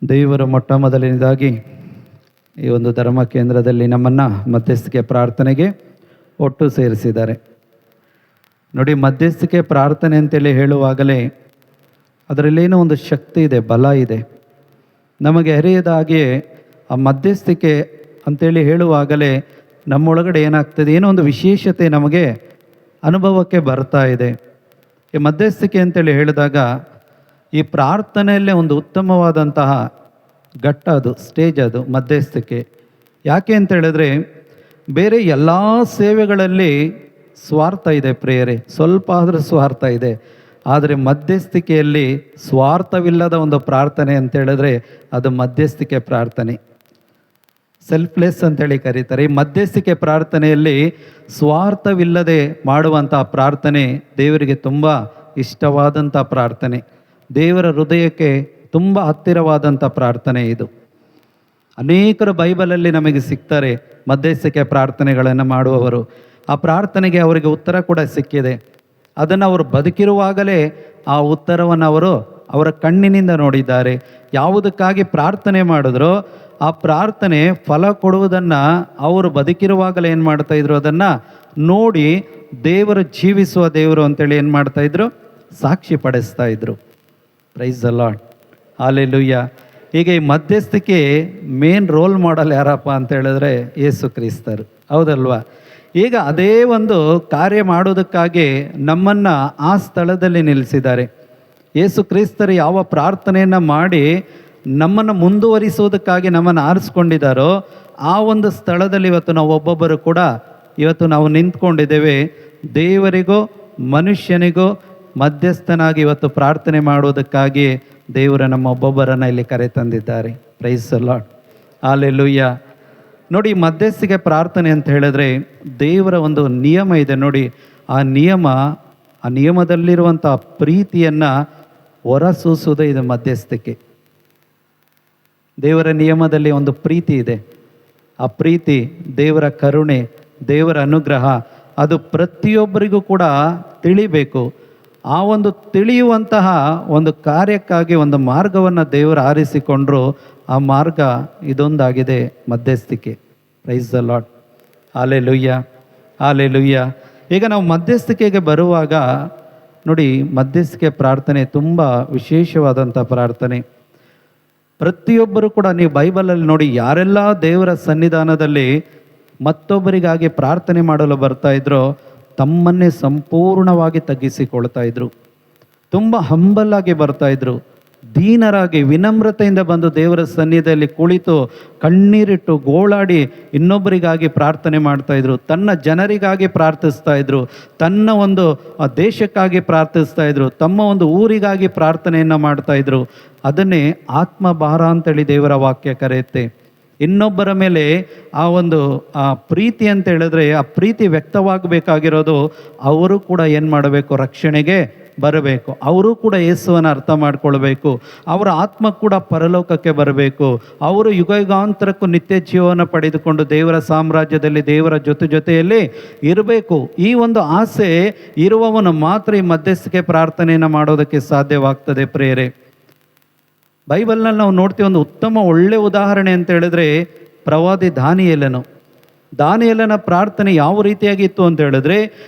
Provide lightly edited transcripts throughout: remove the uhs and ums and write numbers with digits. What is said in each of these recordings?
ದೇವರು ಮೊಟ್ಟ ಮೊದಲನೇದಾಗಿ ಈ ಒಂದು ಧರ್ಮ ಕೇಂದ್ರದಲ್ಲಿ ನಮ್ಮನ್ನು ಮಧ್ಯಸ್ಥಿಕೆ ಪ್ರಾರ್ಥನೆಗೆ ಒಟ್ಟು ಸೇರಿಸಿದ್ದಾರೆ. ನೋಡಿ, ಮಧ್ಯಸ್ಥಿಕೆ ಪ್ರಾರ್ಥನೆ ಅಂತೇಳಿ ಹೇಳುವಾಗಲೇ ಅದರಲ್ಲೇನೋ ಒಂದು ಶಕ್ತಿ ಇದೆ, ಬಲ ಇದೆ. ನಮಗೆ ಅರಿಯದ ಹಾಗೆಯೇ ಆ ಮಧ್ಯಸ್ಥಿಕೆ ಅಂತೇಳಿ ಹೇಳುವಾಗಲೇ ನಮ್ಮೊಳಗಡೆ ಏನಾಗ್ತದೆ, ಏನೋ ಒಂದು ವಿಶೇಷತೆ ನಮಗೆ ಅನುಭವಕ್ಕೆ ಬರ್ತಾ ಇದೆ. ಈ ಮಧ್ಯಸ್ಥಿಕೆ ಅಂತೇಳಿ ಹೇಳಿದಾಗ ಈ ಪ್ರಾರ್ಥನೆಯಲ್ಲೇ ಒಂದು ಉತ್ತಮವಾದಂತಹ ಘಟ್ಟ, ಅದು ಸ್ಟೇಜ್, ಅದು ಮಧ್ಯಸ್ಥಿಕೆ. ಯಾಕೆ ಅಂತ ಹೇಳಿದ್ರೆ, ಬೇರೆ ಎಲ್ಲ ಸೇವೆಗಳಲ್ಲಿ ಸ್ವಾರ್ಥ ಇದೆ ಪ್ರಿಯರೇ, ಸ್ವಲ್ಪ ಆದರೂ ಸ್ವಾರ್ಥ ಇದೆ. ಆದರೆ ಮಧ್ಯಸ್ಥಿಕೆಯಲ್ಲಿ ಸ್ವಾರ್ಥವಿಲ್ಲದ ಒಂದು ಪ್ರಾರ್ಥನೆ ಅಂತ ಹೇಳಿದ್ರೆ ಅದು ಮಧ್ಯಸ್ಥಿಕೆ ಪ್ರಾರ್ಥನೆ. ಸೆಲ್ಫ್ಲೆಸ್ ಅಂತೇಳಿ ಕರೀತಾರೆ. ಈ ಮಧ್ಯಸ್ಥಿಕೆ ಪ್ರಾರ್ಥನೆಯಲ್ಲಿ ಸ್ವಾರ್ಥವಿಲ್ಲದೆ ಮಾಡುವಂಥ ಪ್ರಾರ್ಥನೆ ದೇವರಿಗೆ ತುಂಬ ಇಷ್ಟವಾದಂಥ ಪ್ರಾರ್ಥನೆ, ದೇವರ ಹೃದಯಕ್ಕೆ ತುಂಬ ಹತ್ತಿರವಾದಂಥ ಪ್ರಾರ್ಥನೆ ಇದು. ಅನೇಕರು ಬೈಬಲಲ್ಲಿ ನಮಗೆ ಸಿಗ್ತಾರೆ ಮಧ್ಯಸ್ಥಿಕೆ ಪ್ರಾರ್ಥನೆಗಳನ್ನು ಮಾಡುವವರು. ಆ ಪ್ರಾರ್ಥನೆಗೆ ಅವರಿಗೆ ಉತ್ತರ ಕೂಡ ಸಿಕ್ಕಿದೆ. ಅದನ್ನು ಅವರು ಬದುಕಿರುವಾಗಲೇ ಆ ಉತ್ತರವನ್ನು ಅವರು ಅವರ ಕಣ್ಣಿನಿಂದ ನೋಡಿದ್ದಾರೆ. ಯಾವುದಕ್ಕಾಗಿ ಪ್ರಾರ್ಥನೆ ಮಾಡಿದ್ರೋ ಆ ಪ್ರಾರ್ಥನೆ ಫಲ ಕೊಡುವುದನ್ನು ಅವರು ಬದುಕಿರುವಾಗಲೇ ಏನು ಮಾಡ್ತಾಯಿದ್ರು, ಅದನ್ನು ನೋಡಿ ದೇವರು ಜೀವಿಸುವ ದೇವರು ಅಂತೇಳಿ ಏನು ಮಾಡ್ತಾಯಿದ್ರು, ಸಾಕ್ಷಿ ಪಡಿಸ್ತಾ ಇದ್ರು. Price the lord, hallelujah. ಈಗ ಈ ಮಧ್ಯಸ್ಥಿಕೆ ಮೇನ್ ರೋಲ್ ಮಾಡಲ್ ಯಾರಪ್ಪ ಅಂತ ಹೇಳಿದ್ರೆ ಯೇಸು ಕ್ರಿಸ್ತರು, ಹೌದಲ್ವಾ? ಈಗ ಅದೇ ಒಂದು ಕಾರ್ಯ ಮಾಡೋದಕ್ಕಾಗಿ ನಮ್ಮನ್ನು ಆ ಸ್ಥಳದಲ್ಲಿ ನಿಲ್ಲಿಸಿದ್ದಾರೆ. ಯೇಸು ಕ್ರಿಸ್ತರು ಯಾವ ಪ್ರಾರ್ಥನೆಯನ್ನು ಮಾಡಿ ನಮ್ಮನ್ನು ಮುಂದುವರಿಸುವುದಕ್ಕಾಗಿ ನಮ್ಮನ್ನು ಆರಿಸ್ಕೊಂಡಿದ್ದಾರೋ ಆ ಒಂದು ಸ್ಥಳದಲ್ಲಿ ಇವತ್ತು ನಾವು ಒಬ್ಬೊಬ್ಬರು ಕೂಡ ಇವತ್ತು ನಾವು ನಿಂತ್ಕೊಂಡಿದ್ದೇವೆ. ದೇವರಿಗೂ ಮನುಷ್ಯನಿಗೂ ಮಧ್ಯಸ್ಥನಾಗಿ ಇವತ್ತು ಪ್ರಾರ್ಥನೆ ಮಾಡುವುದಕ್ಕಾಗಿ ದೇವರು ನಮ್ಮ ಒಬ್ಬೊಬ್ಬರನ್ನು ಇಲ್ಲಿ ಕರೆ ತಂದಿದ್ದಾರೆ. Price the lord, hallelujah. ನೋಡಿ, ಮಧ್ಯಸ್ಥಿಕೆ ಪ್ರಾರ್ಥನೆ ಅಂತ ಹೇಳಿದ್ರೆ ದೇವರ ಒಂದು ನಿಯಮ ಇದೆ ನೋಡಿ. ಆ ನಿಯಮದಲ್ಲಿರುವಂಥ ಪ್ರೀತಿಯನ್ನು ಹೊರಸೂಸುವುದೇ ಇದು ಮಧ್ಯಸ್ಥಿಕೆ. ದೇವರ ನಿಯಮದಲ್ಲಿ ಒಂದು ಪ್ರೀತಿ ಇದೆ. ಆ ಪ್ರೀತಿ, ದೇವರ ಕರುಣೆ, ದೇವರ ಅನುಗ್ರಹ ಅದು ಪ್ರತಿಯೊಬ್ಬರಿಗೂ ಕೂಡ ತಿಳಿಬೇಕು. ಆ ಒಂದು ತಿಳಿಯುವಂತಹ ಒಂದು ಕಾರ್ಯಕ್ಕಾಗಿ ಒಂದು ಮಾರ್ಗವನ್ನು ದೇವರು ಆರಿಸಿಕೊಂಡ್ರು. ಆ ಮಾರ್ಗ ಇದೊಂದಾಗಿದೆ, ಮಧ್ಯಸ್ಥಿಕೆ. Price the lord, hallelujah, hallelujah. ಈಗ ನಾವು ಮಧ್ಯಸ್ಥಿಕೆಗೆ ಬರುವಾಗ ನೋಡಿ, ಮಧ್ಯಸ್ಥಿಕೆ ಪ್ರಾರ್ಥನೆ ತುಂಬ ವಿಶೇಷವಾದಂಥ ಪ್ರಾರ್ಥನೆ. ಪ್ರತಿಯೊಬ್ಬರು ಕೂಡ ನೀವು ಬೈಬಲಲ್ಲಿ ನೋಡಿ, ಯಾರೆಲ್ಲ ದೇವರ ಸನ್ನಿಧಾನದಲ್ಲಿ ಮತ್ತೊಬ್ಬರಿಗಾಗಿ ಪ್ರಾರ್ಥನೆ ಮಾಡಲು ಬರ್ತಾ ಇದ್ರೋ ತಮ್ಮನ್ನೇ ಸಂಪೂರ್ಣವಾಗಿ ತಗ್ಗಿಸಿಕೊಳ್ತಾ ಇದ್ರು. ತುಂಬ ಹಂಬಲಾಗಿ ಬರ್ತಾ ಇದ್ರು, ದೀನರಾಗಿ ವಿನಮ್ರತೆಯಿಂದ ಬಂದು ದೇವರ ಸನ್ನಿಧಿಯಲ್ಲಿ ಕುಳಿತು ಕಣ್ಣೀರಿಟ್ಟು ಗೋಳಾಡಿ ಇನ್ನೊಬ್ಬರಿಗಾಗಿ ಪ್ರಾರ್ಥನೆ ಮಾಡ್ತಾ ಇದ್ರು. ತನ್ನ ಜನರಿಗಾಗಿ ಪ್ರಾರ್ಥಿಸ್ತಾ ಇದ್ರು, ತನ್ನ ಒಂದು ದೇಶಕ್ಕಾಗಿ ಪ್ರಾರ್ಥಿಸ್ತಾ ಇದ್ರು, ತಮ್ಮ ಒಂದು ಊರಿಗಾಗಿ ಪ್ರಾರ್ಥನೆಯನ್ನು ಮಾಡ್ತಾ ಇದ್ರು. ಅದನ್ನೇ ಆತ್ಮಭಾರ ಅಂತೇಳಿ ದೇವರ ವಾಕ್ಯ ಕರೆಯುತ್ತೆ. ಇನ್ನೊಬ್ಬರ ಮೇಲೆ ಆ ಒಂದು ಪ್ರೀತಿ ಅಂತ ಹೇಳಿದ್ರೆ ಆ ಪ್ರೀತಿ ವ್ಯಕ್ತವಾಗಬೇಕಾಗಿರೋದು ಅವರು ಕೂಡ ಏನು ಮಾಡಬೇಕು, ರಕ್ಷಣೆಗೆ ಬರಬೇಕು. ಅವರು ಕೂಡ ಯೇಸುವನ್ನು ಅರ್ಥ ಮಾಡ್ಕೊಳ್ಬೇಕು. ಅವರ ಆತ್ಮ ಕೂಡ ಪರಲೋಕಕ್ಕೆ ಬರಬೇಕು. ಅವರು ಯುಗಾಂತರಕ್ಕೂ ನಿತ್ಯ ಜೀವನ ಪಡೆದುಕೊಂಡು ದೇವರ ಸಾಮ್ರಾಜ್ಯದಲ್ಲಿ ದೇವರ ಜೊತೆಯಲ್ಲಿ ಇರಬೇಕು. ಈ ಒಂದು ಆಸೆ ಇರುವವನು ಮಾತ್ರ ಈ ಮಧ್ಯಸ್ಥಿಕೆ ಪ್ರಾರ್ಥನೆಯನ್ನು ಮಾಡೋದಕ್ಕೆ ಸಾಧ್ಯವಾಗ್ತದೆ ಪ್ರಿಯರೇ. ಬೈಬಲ್ನಲ್ಲಿ ನಾವು ನೋಡ್ತೀವಿ, ಒಂದು ಉತ್ತಮ ಒಳ್ಳೆಯ ಉದಾಹರಣೆ ಅಂತ ಹೇಳಿದ್ರೆ ಪ್ರವಾದಿ ದಾನಿಯೇಲನ ಪ್ರಾರ್ಥನೆ ಯಾವ ರೀತಿಯಾಗಿತ್ತು ಅಂತ ಹೇಳಿದ್ರೆ,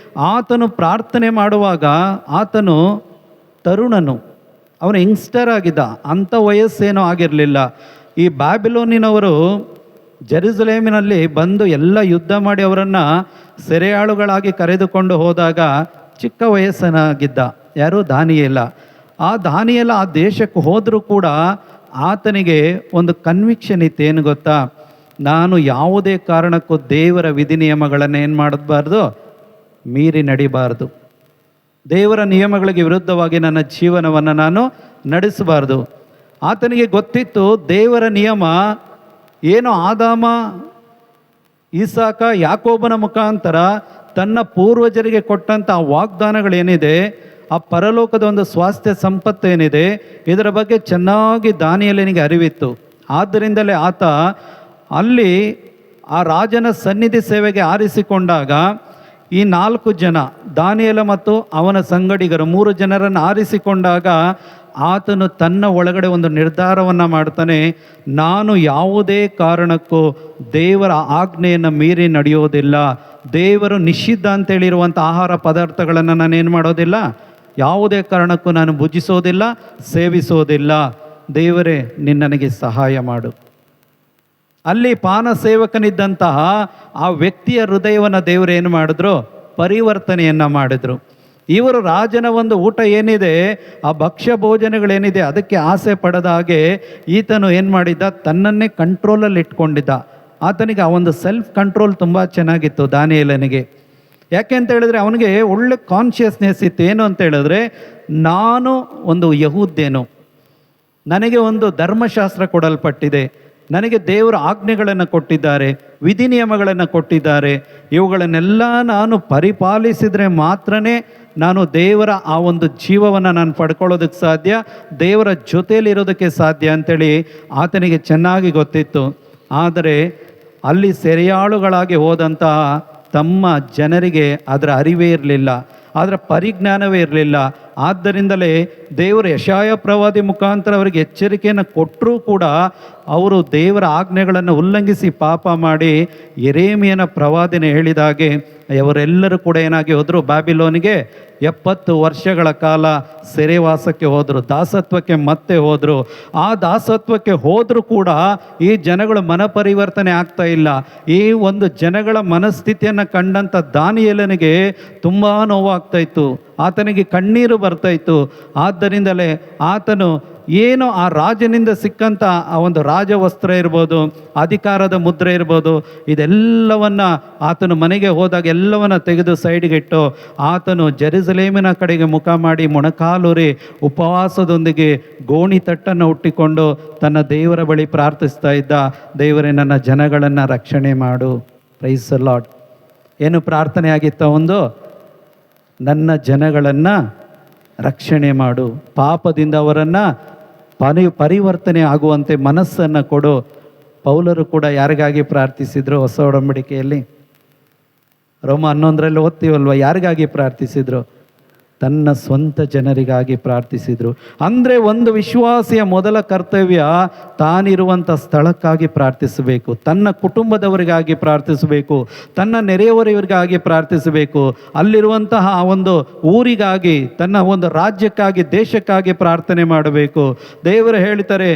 ಆತನು ಪ್ರಾರ್ಥನೆ ಮಾಡುವಾಗ ಆತನು ತರುಣನು, ಅವನು ಯಂಗ್ಸ್ಟರ್ ಆಗಿದ್ದ, ಅಂಥ ವಯಸ್ಸೇನೋ ಆಗಿರಲಿಲ್ಲ. ಈ ಬ್ಯಾಬಿಲೋನಿನವರು ಜೆರುಸಲೇಮಿನಲ್ಲಿ ಬಂದು ಎಲ್ಲ ಯುದ್ಧ ಮಾಡಿ ಅವರನ್ನು ಸೆರೆಯಾಳುಗಳಾಗಿ ಕರೆದುಕೊಂಡು ಹೋದಾಗ ಚಿಕ್ಕ ವಯಸ್ಸನಾಗಿದ್ದ ಯಾರು, ದಾನಿಯೇಲ. ಆ ದಾನಿಯೇಲ ಆ ದೇಶಕ್ಕೆ ಹೋದರೂ ಕೂಡ ಆತನಿಗೆ ಒಂದು ಕನ್ವಿಕ್ಷನ್ ಇತ್ತು. ಏನು ಗೊತ್ತಾ, ನಾನು ಯಾವುದೇ ಕಾರಣಕ್ಕೂ ದೇವರ ವಿಧಿ ನಿಯಮಗಳನ್ನು ಏನು ಮಾಡಬಾರ್ದು, ಮೀರಿ ನಡಿಬಾರ್ದು. ದೇವರ ನಿಯಮಗಳಿಗೆ ವಿರುದ್ಧವಾಗಿ ನನ್ನ ಜೀವನವನ್ನು ನಾನು ನಡೆಸಬಾರ್ದು. ಆತನಿಗೆ ಗೊತ್ತಿತ್ತು ದೇವರ ನಿಯಮ ಏನು, ಆದಾಮ, ಇಸಾಕ, ಯಾಕೋಬನ ಮುಖಾಂತರ ತನ್ನ ಪೂರ್ವಜರಿಗೆ ಕೊಟ್ಟಂಥ ವಾಗ್ದಾನಗಳೇನಿದೆ, ಆ ಪರಲೋಕದ ಒಂದು ಸ್ವಾಸ್ಥ್ಯ ಸಂಪತ್ತು ಏನಿದೆ, ಇದರ ಬಗ್ಗೆ ಚೆನ್ನಾಗಿ ದಾನಿಯೇಲನಿಗೆ ಅರಿವಿತ್ತು. ಆದ್ದರಿಂದಲೇ ಆತ ಅಲ್ಲಿ ಆ ರಾಜನ ಸನ್ನಿಧಿ ಸೇವೆಗೆ ಆರಿಸಿಕೊಂಡಾಗ ಈ 4 ಜನ, ದಾನಿಯೇಲ ಮತ್ತು ಅವನ ಸಂಗಡಿಗರು 3 ಜನರನ್ನು ಆರಿಸಿಕೊಂಡಾಗ ಆತನು ತನ್ನ ಒಳಗಡೆ ಒಂದು ನಿರ್ಧಾರವನ್ನು ಮಾಡ್ತಾನೆ. ನಾನು ಯಾವುದೇ ಕಾರಣಕ್ಕೂ ದೇವರ ಆಜ್ಞೆಯನ್ನು ಮೀರಿ ನಡೆಯೋದಿಲ್ಲ. ದೇವರು ನಿಷಿದ್ಧ ಅಂತೇಳಿರುವಂಥ ಆಹಾರ ಪದಾರ್ಥಗಳನ್ನು ನಾನೇನು ಮಾಡೋದಿಲ್ಲ, ಯಾವುದೇ ಕಾರಣಕ್ಕೂ ನಾನು ಭುಜಿಸೋದಿಲ್ಲ, ಸೇವಿಸೋದಿಲ್ಲ. ದೇವರೇ ನನಗೆ ಸಹಾಯ ಮಾಡು. ಅಲ್ಲಿ ಪಾನ ಸೇವಕನಿದ್ದಂತಹ ಆ ವ್ಯಕ್ತಿಯ ಹೃದಯವನ್ನು ದೇವರು ಏನು ಮಾಡಿದ್ರು, ಪರಿವರ್ತನೆಯನ್ನು ಮಾಡಿದ್ರು. ಇವರು ರಾಜನ ಒಂದು ಊಟ ಏನಿದೆ, ಆ ಭಕ್ಷ್ಯ ಭೋಜನಗಳೇನಿದೆ ಅದಕ್ಕೆ ಆಸೆ ಪಡದ ಹಾಗೆ ಈತನು ಏನು ಮಾಡಿದ್ದ, ತನ್ನನ್ನೇ ಕಂಟ್ರೋಲಲ್ಲಿ ಇಟ್ಕೊಂಡಿದ್ದ. ಆತನಿಗೆ ಆ ಒಂದು ಸೆಲ್ಫ್ ಕಂಟ್ರೋಲ್ ತುಂಬ ಚೆನ್ನಾಗಿತ್ತು ದಾನಿಯೇಲನಿಗೆ. ಯಾಕೆ ಅಂತ ಹೇಳಿದ್ರೆ ಅವನಿಗೆ ಒಳ್ಳೆ ಕಾನ್ಷಿಯಸ್ನೆಸ್ ಇತ್ತು. ಏನು ಅಂತ ಹೇಳಿದ್ರೆ, ನಾನು ಒಂದು ಯಹೂದ್ಯನು, ನನಗೆ ಒಂದು ಧರ್ಮಶಾಸ್ತ್ರ ಕೊಡಲ್ಪಟ್ಟಿದೆ, ನನಗೆ ದೇವರ ಆಜ್ಞೆಗಳನ್ನು ಕೊಟ್ಟಿದ್ದಾರೆ, ವಿಧಿ ನಿಯಮಗಳನ್ನು ಕೊಟ್ಟಿದ್ದಾರೆ. ಇವುಗಳನ್ನೆಲ್ಲ ನಾನು ಪರಿಪಾಲಿಸಿದರೆ ಮಾತ್ರನೇ ನಾನು ದೇವರ ಆ ಒಂದು ಜೀವವನ್ನು ನಾನು ಪಡ್ಕೊಳ್ಳೋದಕ್ಕೆ ಸಾಧ್ಯ, ದೇವರ ಜೊತೆಯಲ್ಲಿರೋದಕ್ಕೆ ಸಾಧ್ಯ ಅಂತೇಳಿ ಆತನಿಗೆ ಚೆನ್ನಾಗಿ ಗೊತ್ತಿತ್ತು. ಆದರೆ ಅಲ್ಲಿ ಸೆರೆಯಾಳುಗಳಾಗಿ ಹೋದಂತಹ ತಮ್ಮ ಜನರಿಗೆ ಅದರ ಅರಿವೇ ಇರಲಿಲ್ಲ, ಅದರ ಪರಿಜ್ಞಾನವೇ ಇರಲಿಲ್ಲ. ಆದ್ದರಿಂದಲೇ ದೇವರು ಯೆಶಾಯ ಪ್ರವಾದಿ ಮುಖಾಂತರ ಅವರಿಗೆ ಎಚ್ಚರಿಕೆಯನ್ನು ಕೊಟ್ಟರೂ ಕೂಡ ಅವರು ದೇವರ ಆಜ್ಞೆಗಳನ್ನು ಉಲ್ಲಂಘಿಸಿ ಪಾಪ ಮಾಡಿ ಯೆರೆಮೀಯನ ಪ್ರವಾದಿನ ಹೇಳಿದಾಗೆ ಅವರೆಲ್ಲರೂ ಕೂಡ ಏನಾಗಿ ಹೋದರು, ಬ್ಯಾಬಿಲೋನಿಗೆ 70 ವರ್ಷಗಳ ಕಾಲ ಸೆರೆವಾಸಕ್ಕೆ ಹೋದರು, ದಾಸತ್ವಕ್ಕೆ ಮತ್ತೆ ಹೋದರು. ಆ ದಾಸತ್ವಕ್ಕೆ ಹೋದರೂ ಕೂಡ ಈ ಜನಗಳು ಮನಪರಿವರ್ತನೆ ಆಗ್ತಾ ಇಲ್ಲ. ಈ ಒಂದು ಜನಗಳ ಮನಸ್ಥಿತಿಯನ್ನು ಕಂಡಂಥ ದಾನಿಯೇಲನಿಗೆ ತುಂಬ ನೋವಾಗ್ತಾ ಇತ್ತು, ಆತನಿಗೆ ಕಣ್ಣೀರು ಬರ್ತಾ ಇತ್ತು. ಆದ್ದರಿಂದಲೇ ಆತನು ಏನು ಆ ರಾಜನಿಂದ ಸಿಕ್ಕಂಥ ಆ ಒಂದು ರಾಜವಸ್ತ್ರ ಇರ್ಬೋದು, ಅಧಿಕಾರದ ಮುದ್ರೆ ಇರ್ಬೋದು, ಇದೆಲ್ಲವನ್ನು ಆತನು ಮನೆಗೆ ಹೋದಾಗ ಎಲ್ಲವನ್ನು ತೆಗೆದು ಸೈಡ್ಗಿಟ್ಟು ಆತನು ಜೆರುಸಲೇಮಿನ ಕಡೆಗೆ ಮುಖ ಮಾಡಿ ಮೊಣಕಾಲೂರಿ ಉಪವಾಸದೊಂದಿಗೆ ಗೋಣಿ ತಟ್ಟನ್ನು ಹುಟ್ಟಿಕೊಂಡು ತನ್ನ ದೇವರ ಬಳಿ ಪ್ರಾರ್ಥಿಸ್ತಾ ಇದ್ದ. ದೇವರೇ, ನನ್ನ ಜನಗಳನ್ನು ರಕ್ಷಣೆ ಮಾಡು. Price the lord. ಏನು ಪ್ರಾರ್ಥನೆ ಆಗಿತ್ತ? ಒಂದು, ನನ್ನ ಜನಗಳನ್ನು ರಕ್ಷಣೆ ಮಾಡು, ಪಾಪದಿಂದ ಅವರನ್ನು ಪರಿವರ್ತನೆ ಆಗುವಂತೆ ಮನಸ್ಸನ್ನು ಕೊಡು. ಪೌಲರು ಕೂಡ ಯಾರಿಗಾಗಿ ಪ್ರಾರ್ಥಿಸಿದ್ರು? ಹೊಸ ಒಡಂಬಡಿಕೆಯಲ್ಲಿ ರೋಮ 11ರಲ್ಲಿ ಓದ್ತೀವಲ್ವ, ಯಾರಿಗಾಗಿ ಪ್ರಾರ್ಥಿಸಿದ್ರು? ತನ್ನ ಸ್ವಂತ ಜನರಿಗಾಗಿ ಪ್ರಾರ್ಥಿಸಿದರು. ಅಂದರೆ ಒಂದು ವಿಶ್ವಾಸಿಯ ಮೊದಲ ಕರ್ತವ್ಯ ತಾನಿರುವಂಥ ಸ್ಥಳಕ್ಕಾಗಿ ಪ್ರಾರ್ಥಿಸಬೇಕು, ತನ್ನ ಕುಟುಂಬದವರಿಗಾಗಿ ಪ್ರಾರ್ಥಿಸಬೇಕು, ತನ್ನ ನೆರೆಯವರಿಗಾಗಿ ಪ್ರಾರ್ಥಿಸಬೇಕು, ಅಲ್ಲಿರುವಂತಹ ಆ ಒಂದು ಊರಿಗಾಗಿ, ತನ್ನ ಒಂದು ರಾಜ್ಯಕ್ಕಾಗಿ, ದೇಶಕ್ಕಾಗಿ ಪ್ರಾರ್ಥನೆ ಮಾಡಬೇಕು. ದೇವರು ಹೇಳ್ತಾರೆ,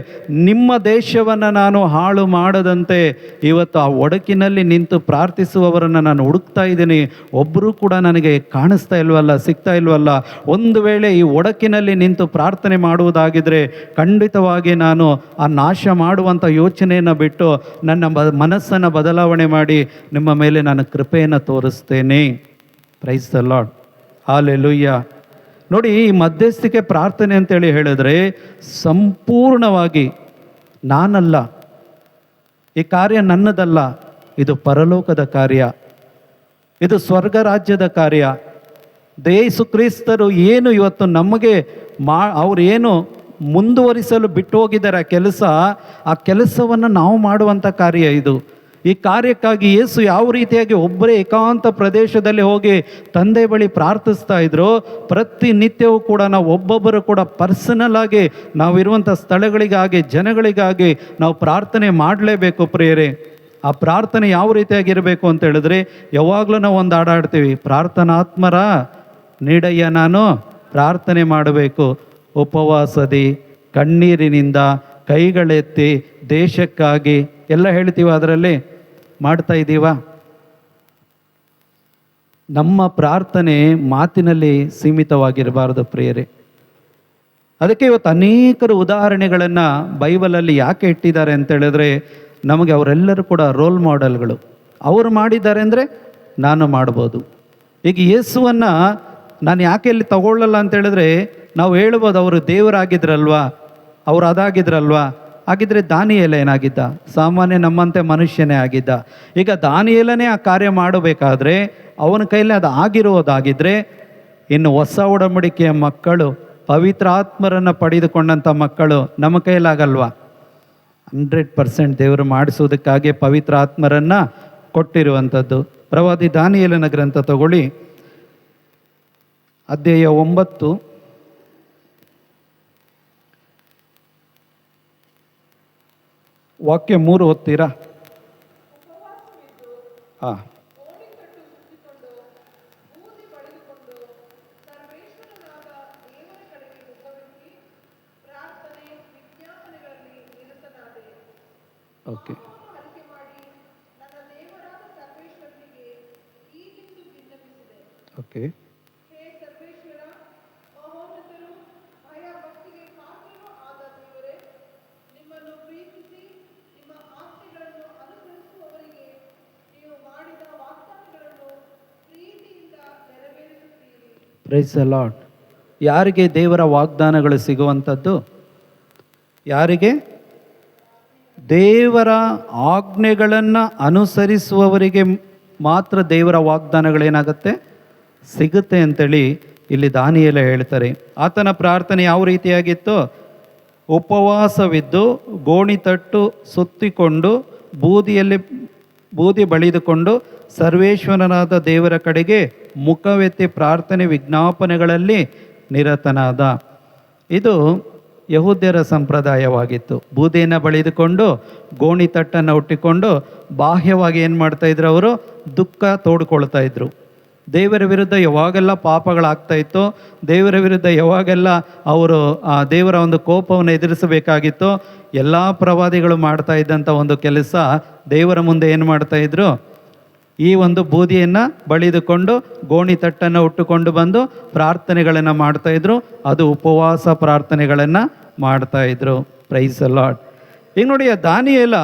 ನಿಮ್ಮ ದೇಶವನ್ನು ನಾನು ಹಾಳು ಮಾಡದಂತೆ ಇವತ್ತು ಆ ಒಡಕಿನಲ್ಲಿ ನಿಂತು ಪ್ರಾರ್ಥಿಸುವವರನ್ನು ನಾನು ಹುಡುಕ್ತಾ ಇದ್ದೀನಿ. ಒಬ್ಬರೂ ಕೂಡ ನನಗೆ ಕಾಣಿಸ್ತಾ ಇಲ್ವಲ್ಲ, ಸಿಗ್ತಾ ಇಲ್ವಲ್ಲ. ಒಂದು ವೇಳೆ ಈ ಒಡಕಿನಲ್ಲಿ ನಿಂತು ಪ್ರಾರ್ಥನೆ ಮಾಡುವುದಾಗಿದ್ರೆ ಖಂಡಿತವಾಗಿ ನಾನು ಆ ನಾಶ ಮಾಡುವಂಥ ಯೋಚನೆಯನ್ನು ಬಿಟ್ಟು ನನ್ನ ಮನಸ್ಸನ್ನು ಬದಲಾವಣೆ ಮಾಡಿ ನಿಮ್ಮ ಮೇಲೆ ನಾನು ಕೃಪೆಯನ್ನು ತೋರಿಸ್ತೇನೆ. Price the lord. ಹಲ್ಲೆಲೂಯಾ. ನೋಡಿ, ಈ ಮಧ್ಯಸ್ಥಿಕೆ ಪ್ರಾರ್ಥನೆ ಅಂತೇಳಿ ಹೇಳಿದ್ರೆ ಸಂಪೂರ್ಣವಾಗಿ ನಾನಲ್ಲ, ಈ ಕಾರ್ಯ ನನ್ನದಲ್ಲ, ಇದು ಪರಲೋಕದ ಕಾರ್ಯ, ಇದು ಸ್ವರ್ಗ ರಾಜ್ಯದ ಕಾರ್ಯ. ಯೇಸು ಕ್ರಿಸ್ತರು ಏನು ಇವತ್ತು ನಮಗೆ ಅವ್ರು ಏನು ಮುಂದುವರಿಸಲು ಬಿಟ್ಟು ಹೋಗಿದ್ದಾರೆ ಆ ಕೆಲಸವನ್ನು ನಾವು ಮಾಡುವಂಥ ಕಾರ್ಯ ಇದು. ಈ ಕಾರ್ಯಕ್ಕಾಗಿ ಯೇಸು ಯಾವ ರೀತಿಯಾಗಿ ಒಬ್ಬರೇ ಏಕಾಂತ ಪ್ರದೇಶದಲ್ಲಿ ಹೋಗಿ ತಂದೆ ಬಳಿ ಪ್ರಾರ್ಥಿಸ್ತಾ ಇದ್ರು, ಪ್ರತಿನಿತ್ಯವೂ ಕೂಡ ನಾವು ಒಬ್ಬೊಬ್ಬರು ಕೂಡ ಪರ್ಸನಲ್ ಆಗಿ ನಾವಿರುವಂಥ ಸ್ಥಳಗಳಿಗಾಗಿ, ಜನಗಳಿಗಾಗಿ ನಾವು ಪ್ರಾರ್ಥನೆ ಮಾಡಲೇಬೇಕು ಪ್ರಿಯರೇ. ಆ ಪ್ರಾರ್ಥನೆ ಯಾವ ರೀತಿಯಾಗಿರಬೇಕು ಅಂತ ಹೇಳಿದ್ರೆ, ಯಾವಾಗಲೂ ನಾವು ಒಂದು ಹಾಡಾಡ್ತೀವಿ, ಪ್ರಾರ್ಥನಾತ್ಮರ ನೀಡಯ್ಯ ನಾನು ಪ್ರಾರ್ಥನೆ ಮಾಡಬೇಕು, ಉಪವಾಸದಿ ಕಣ್ಣೀರಿನಿಂದ ಕೈಗಳೆತ್ತಿ ದೇಶಕ್ಕಾಗಿ ಎಲ್ಲ ಹೇಳ್ತೀವ, ಅದರಲ್ಲಿ ಮಾಡ್ತಾ ಇದ್ದೀವ? ನಮ್ಮ ಪ್ರಾರ್ಥನೆ ಮಾತಿನಲ್ಲಿ ಸೀಮಿತವಾಗಿರಬಾರದು ಪ್ರಿಯರೇ. ಅದಕ್ಕೆ ಇವತ್ತು ಅನೇಕರು ಉದಾಹರಣೆಗಳನ್ನು ಬೈಬಲಲ್ಲಿ ಯಾಕೆ ಇಟ್ಟಿದ್ದಾರೆ ಅಂತ ಹೇಳಿದ್ರೆ, ನಮಗೆ ಅವರೆಲ್ಲರೂ ಕೂಡ ರೋಲ್ ಮಾಡೆಲ್ಗಳು. ಅವರು ಮಾಡಿದ್ದಾರೆ ಅಂದರೆ ನಾನು ಮಾಡ್ಬೋದು. ಈಗ ಯೇಸುವನ್ನು ನಾನು ಯಾಕೆ ಇಲ್ಲಿ ತಗೊಳ್ಳಲ್ಲ ಅಂತ ಹೇಳಿದ್ರೆ, ನಾವು ಹೇಳ್ಬೋದು ಅವರು ದೇವರಾಗಿದ್ರಲ್ವಾ, ಅವರು ಅದಾಗಿದ್ರಲ್ವಾ. ಹಾಗಿದ್ರೆ ದಾನಿಯೇಲ ಏನಾಗಿದ್ದ? ಸಾಮಾನ್ಯ ನಮ್ಮಂತೆ ಮನುಷ್ಯನೇ ಆಗಿದ್ದ. ಈಗ ದಾನಿಯೇಲನೇ ಆ ಕಾರ್ಯ ಮಾಡಬೇಕಾದ್ರೆ, ಅವನ ಕೈಲಿ ಅದು ಆಗಿರೋದಾಗಿದ್ದರೆ, ಇನ್ನು ಹೊಸ ಒಡಂಬಡಿಕೆಯ ಮಕ್ಕಳು, ಪವಿತ್ರಾತ್ಮರನ್ನು ಪಡೆದುಕೊಂಡಂಥ ಮಕ್ಕಳು ನಮ್ಮ ಕೈಲಾಗಲ್ವಾ? 100% ದೇವರು ಮಾಡಿಸೋದಕ್ಕಾಗಿ ಪವಿತ್ರಾತ್ಮರನ್ನು ಕೊಟ್ಟಿರುವಂಥದ್ದು. ಪ್ರವಾದಿ ದಾನಿಯೇಲನ ಗ್ರಂಥ ತಗೊಳ್ಳಿ, ಅಧ್ಯಾಯ 9 ವಾಕ್ಯ 3 ಓದ್ತೀರಾ? ಹಾಂ. Okay. Okay. Price the lord. ಯಾರಿಗೆ ದೇವರ ವಾಗ್ದಾನಗಳು ಸಿಗುವಂಥದ್ದು? ಯಾರಿಗೆ? ದೇವರ ಆಜ್ಞೆಗಳನ್ನು ಅನುಸರಿಸುವವರಿಗೆ ಮಾತ್ರ ದೇವರ ವಾಗ್ದಾನಗಳೇನಾಗುತ್ತೆ? ಸಿಗುತ್ತೆ ಅಂತೇಳಿ ಇಲ್ಲಿ ದಾನಿಯೇಲ ಹೇಳ್ತಾರೆ. ಆತನ ಪ್ರಾರ್ಥನೆ ಯಾವ ರೀತಿಯಾಗಿತ್ತು? ಉಪವಾಸವಿದ್ದು ಗೋಣಿತಟ್ಟು ಸುತ್ತಿಕೊಂಡು ಬೂದಿ ಬಳಿದುಕೊಂಡು ಸರ್ವೇಶ್ವರನಾದ ದೇವರ ಕಡೆಗೆ ಮುಖವೆತ್ತಿ ಪ್ರಾರ್ಥನೆ ವಿಜ್ಞಾಪನೆಗಳಲ್ಲಿ ನಿರತನಾದ. ಇದು ಯಹೂದ್ಯರ ಸಂಪ್ರದಾಯವಾಗಿತ್ತು. ಬೂದಿಯನ್ನು ಬಳಿದುಕೊಂಡು ಗೋಣಿತಟ್ಟನ್ನು ಹುಟ್ಟಿಕೊಂಡು ಬಾಹ್ಯವಾಗಿ ಏನು ಮಾಡ್ತಾಯಿದ್ರು? ಅವರು ದುಃಖ ತೋಡ್ಕೊಳ್ತಾ ಇದ್ರು. ದೇವರ ವಿರುದ್ಧ ಯಾವಾಗೆಲ್ಲ ಪಾಪಗಳಾಗ್ತಾ ಇತ್ತು, ದೇವರ ವಿರುದ್ಧ ಯಾವಾಗೆಲ್ಲ ಅವರು ದೇವರ ಒಂದು ಕೋಪವನ್ನು ಎದುರಿಸಬೇಕಾಗಿತ್ತು, ಎಲ್ಲ ಪ್ರವಾದಿಗಳು ಮಾಡ್ತಾ ಇದ್ದಂಥ ಒಂದು ಕೆಲಸ ದೇವರ ಮುಂದೆ ಏನು ಮಾಡ್ತಾಯಿದ್ರು? ಈ ಒಂದು ಬೂದಿಯನ್ನು ಬಳಿದುಕೊಂಡು ಗೋಣಿತಟ್ಟನ್ನು ಉಟ್ಟುಕೊಂಡು ಬಂದು ಪ್ರಾರ್ಥನೆಗಳನ್ನು ಮಾಡ್ತಾಯಿದ್ರು. ಅದು ಉಪವಾಸ ಪ್ರಾರ್ಥನೆಗಳನ್ನು ಮಾಡ್ತಾಯಿದ್ರು. Price the lord. ಈಗ ನೋಡಿ, ದಾನಿಯೇಲ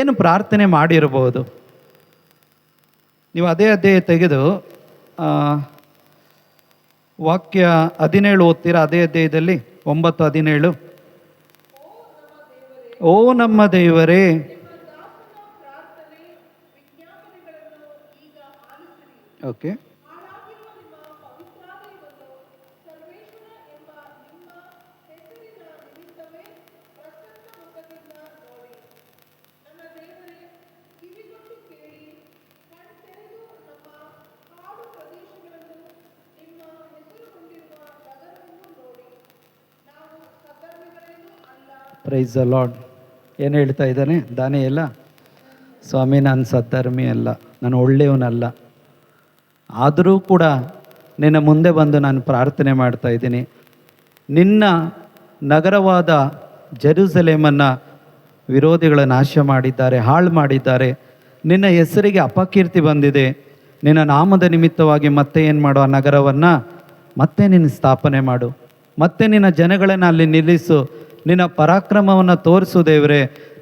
ಏನು ಪ್ರಾರ್ಥನೆ ಮಾಡಿರ್ಬೋದು? ನೀವು ಅದೇ ಅಧ್ಯಾಯ ತೆಗೆದು ವಾಕ್ಯ 17 ಓದ್ತೀರಾ? ಅದೇ ಅಧ್ಯಾಯದಲ್ಲಿ 9:17. ಓ ನಮ್ಮ ದೇವರೇ, ಓಕೆ, ಪ್ರೈಸ್ ದ ಲಾರ್ಡ್. ಏನು ಹೇಳ್ತಾ ಇದ್ದಾನೆ ದಾನಿಯೇಲ? ಸ್ವಾಮಿ, ನಾನು ಸದ್ಧರ್ಮಿ ಅಲ್ಲ, ನಾನು ಒಳ್ಳೆಯವನಲ್ಲ, ಆದರೂ ಕೂಡ ನಿನ್ನ ಮುಂದೆ ಬಂದು ನಾನು ಪ್ರಾರ್ಥನೆ ಮಾಡ್ತಾ ಇದ್ದೀನಿ. ನಿನ್ನ ನಗರವಾದ ಜೆರುಸಲೇಮನ್ನು ವಿರೋಧಿಗಳ ನಾಶ ಮಾಡಿದ್ದಾರೆ, ಹಾಳು ಮಾಡಿದ್ದಾರೆ. ನಿನ್ನ ಹೆಸರಿಗೆ ಅಪಕೀರ್ತಿ ಬಂದಿದೆ. ನಿನ್ನ ನಾಮದ ನಿಮಿತ್ತವಾಗಿ ಮತ್ತೆ ಏನು ಮಾಡು? ಆ ನಗರವನ್ನು ಮತ್ತೆ ನೀನು ಸ್ಥಾಪನೆ ಮಾಡು, ಮತ್ತೆ ನಿನ್ನ ಜನಗಳನ್ನು ಅಲ್ಲಿ ನಿಲ್ಲಿಸು, ನಿನ್ನ ಪರಾಕ್ರಮವನ್ನು ತೋರಿಸು ದೇವರೇ.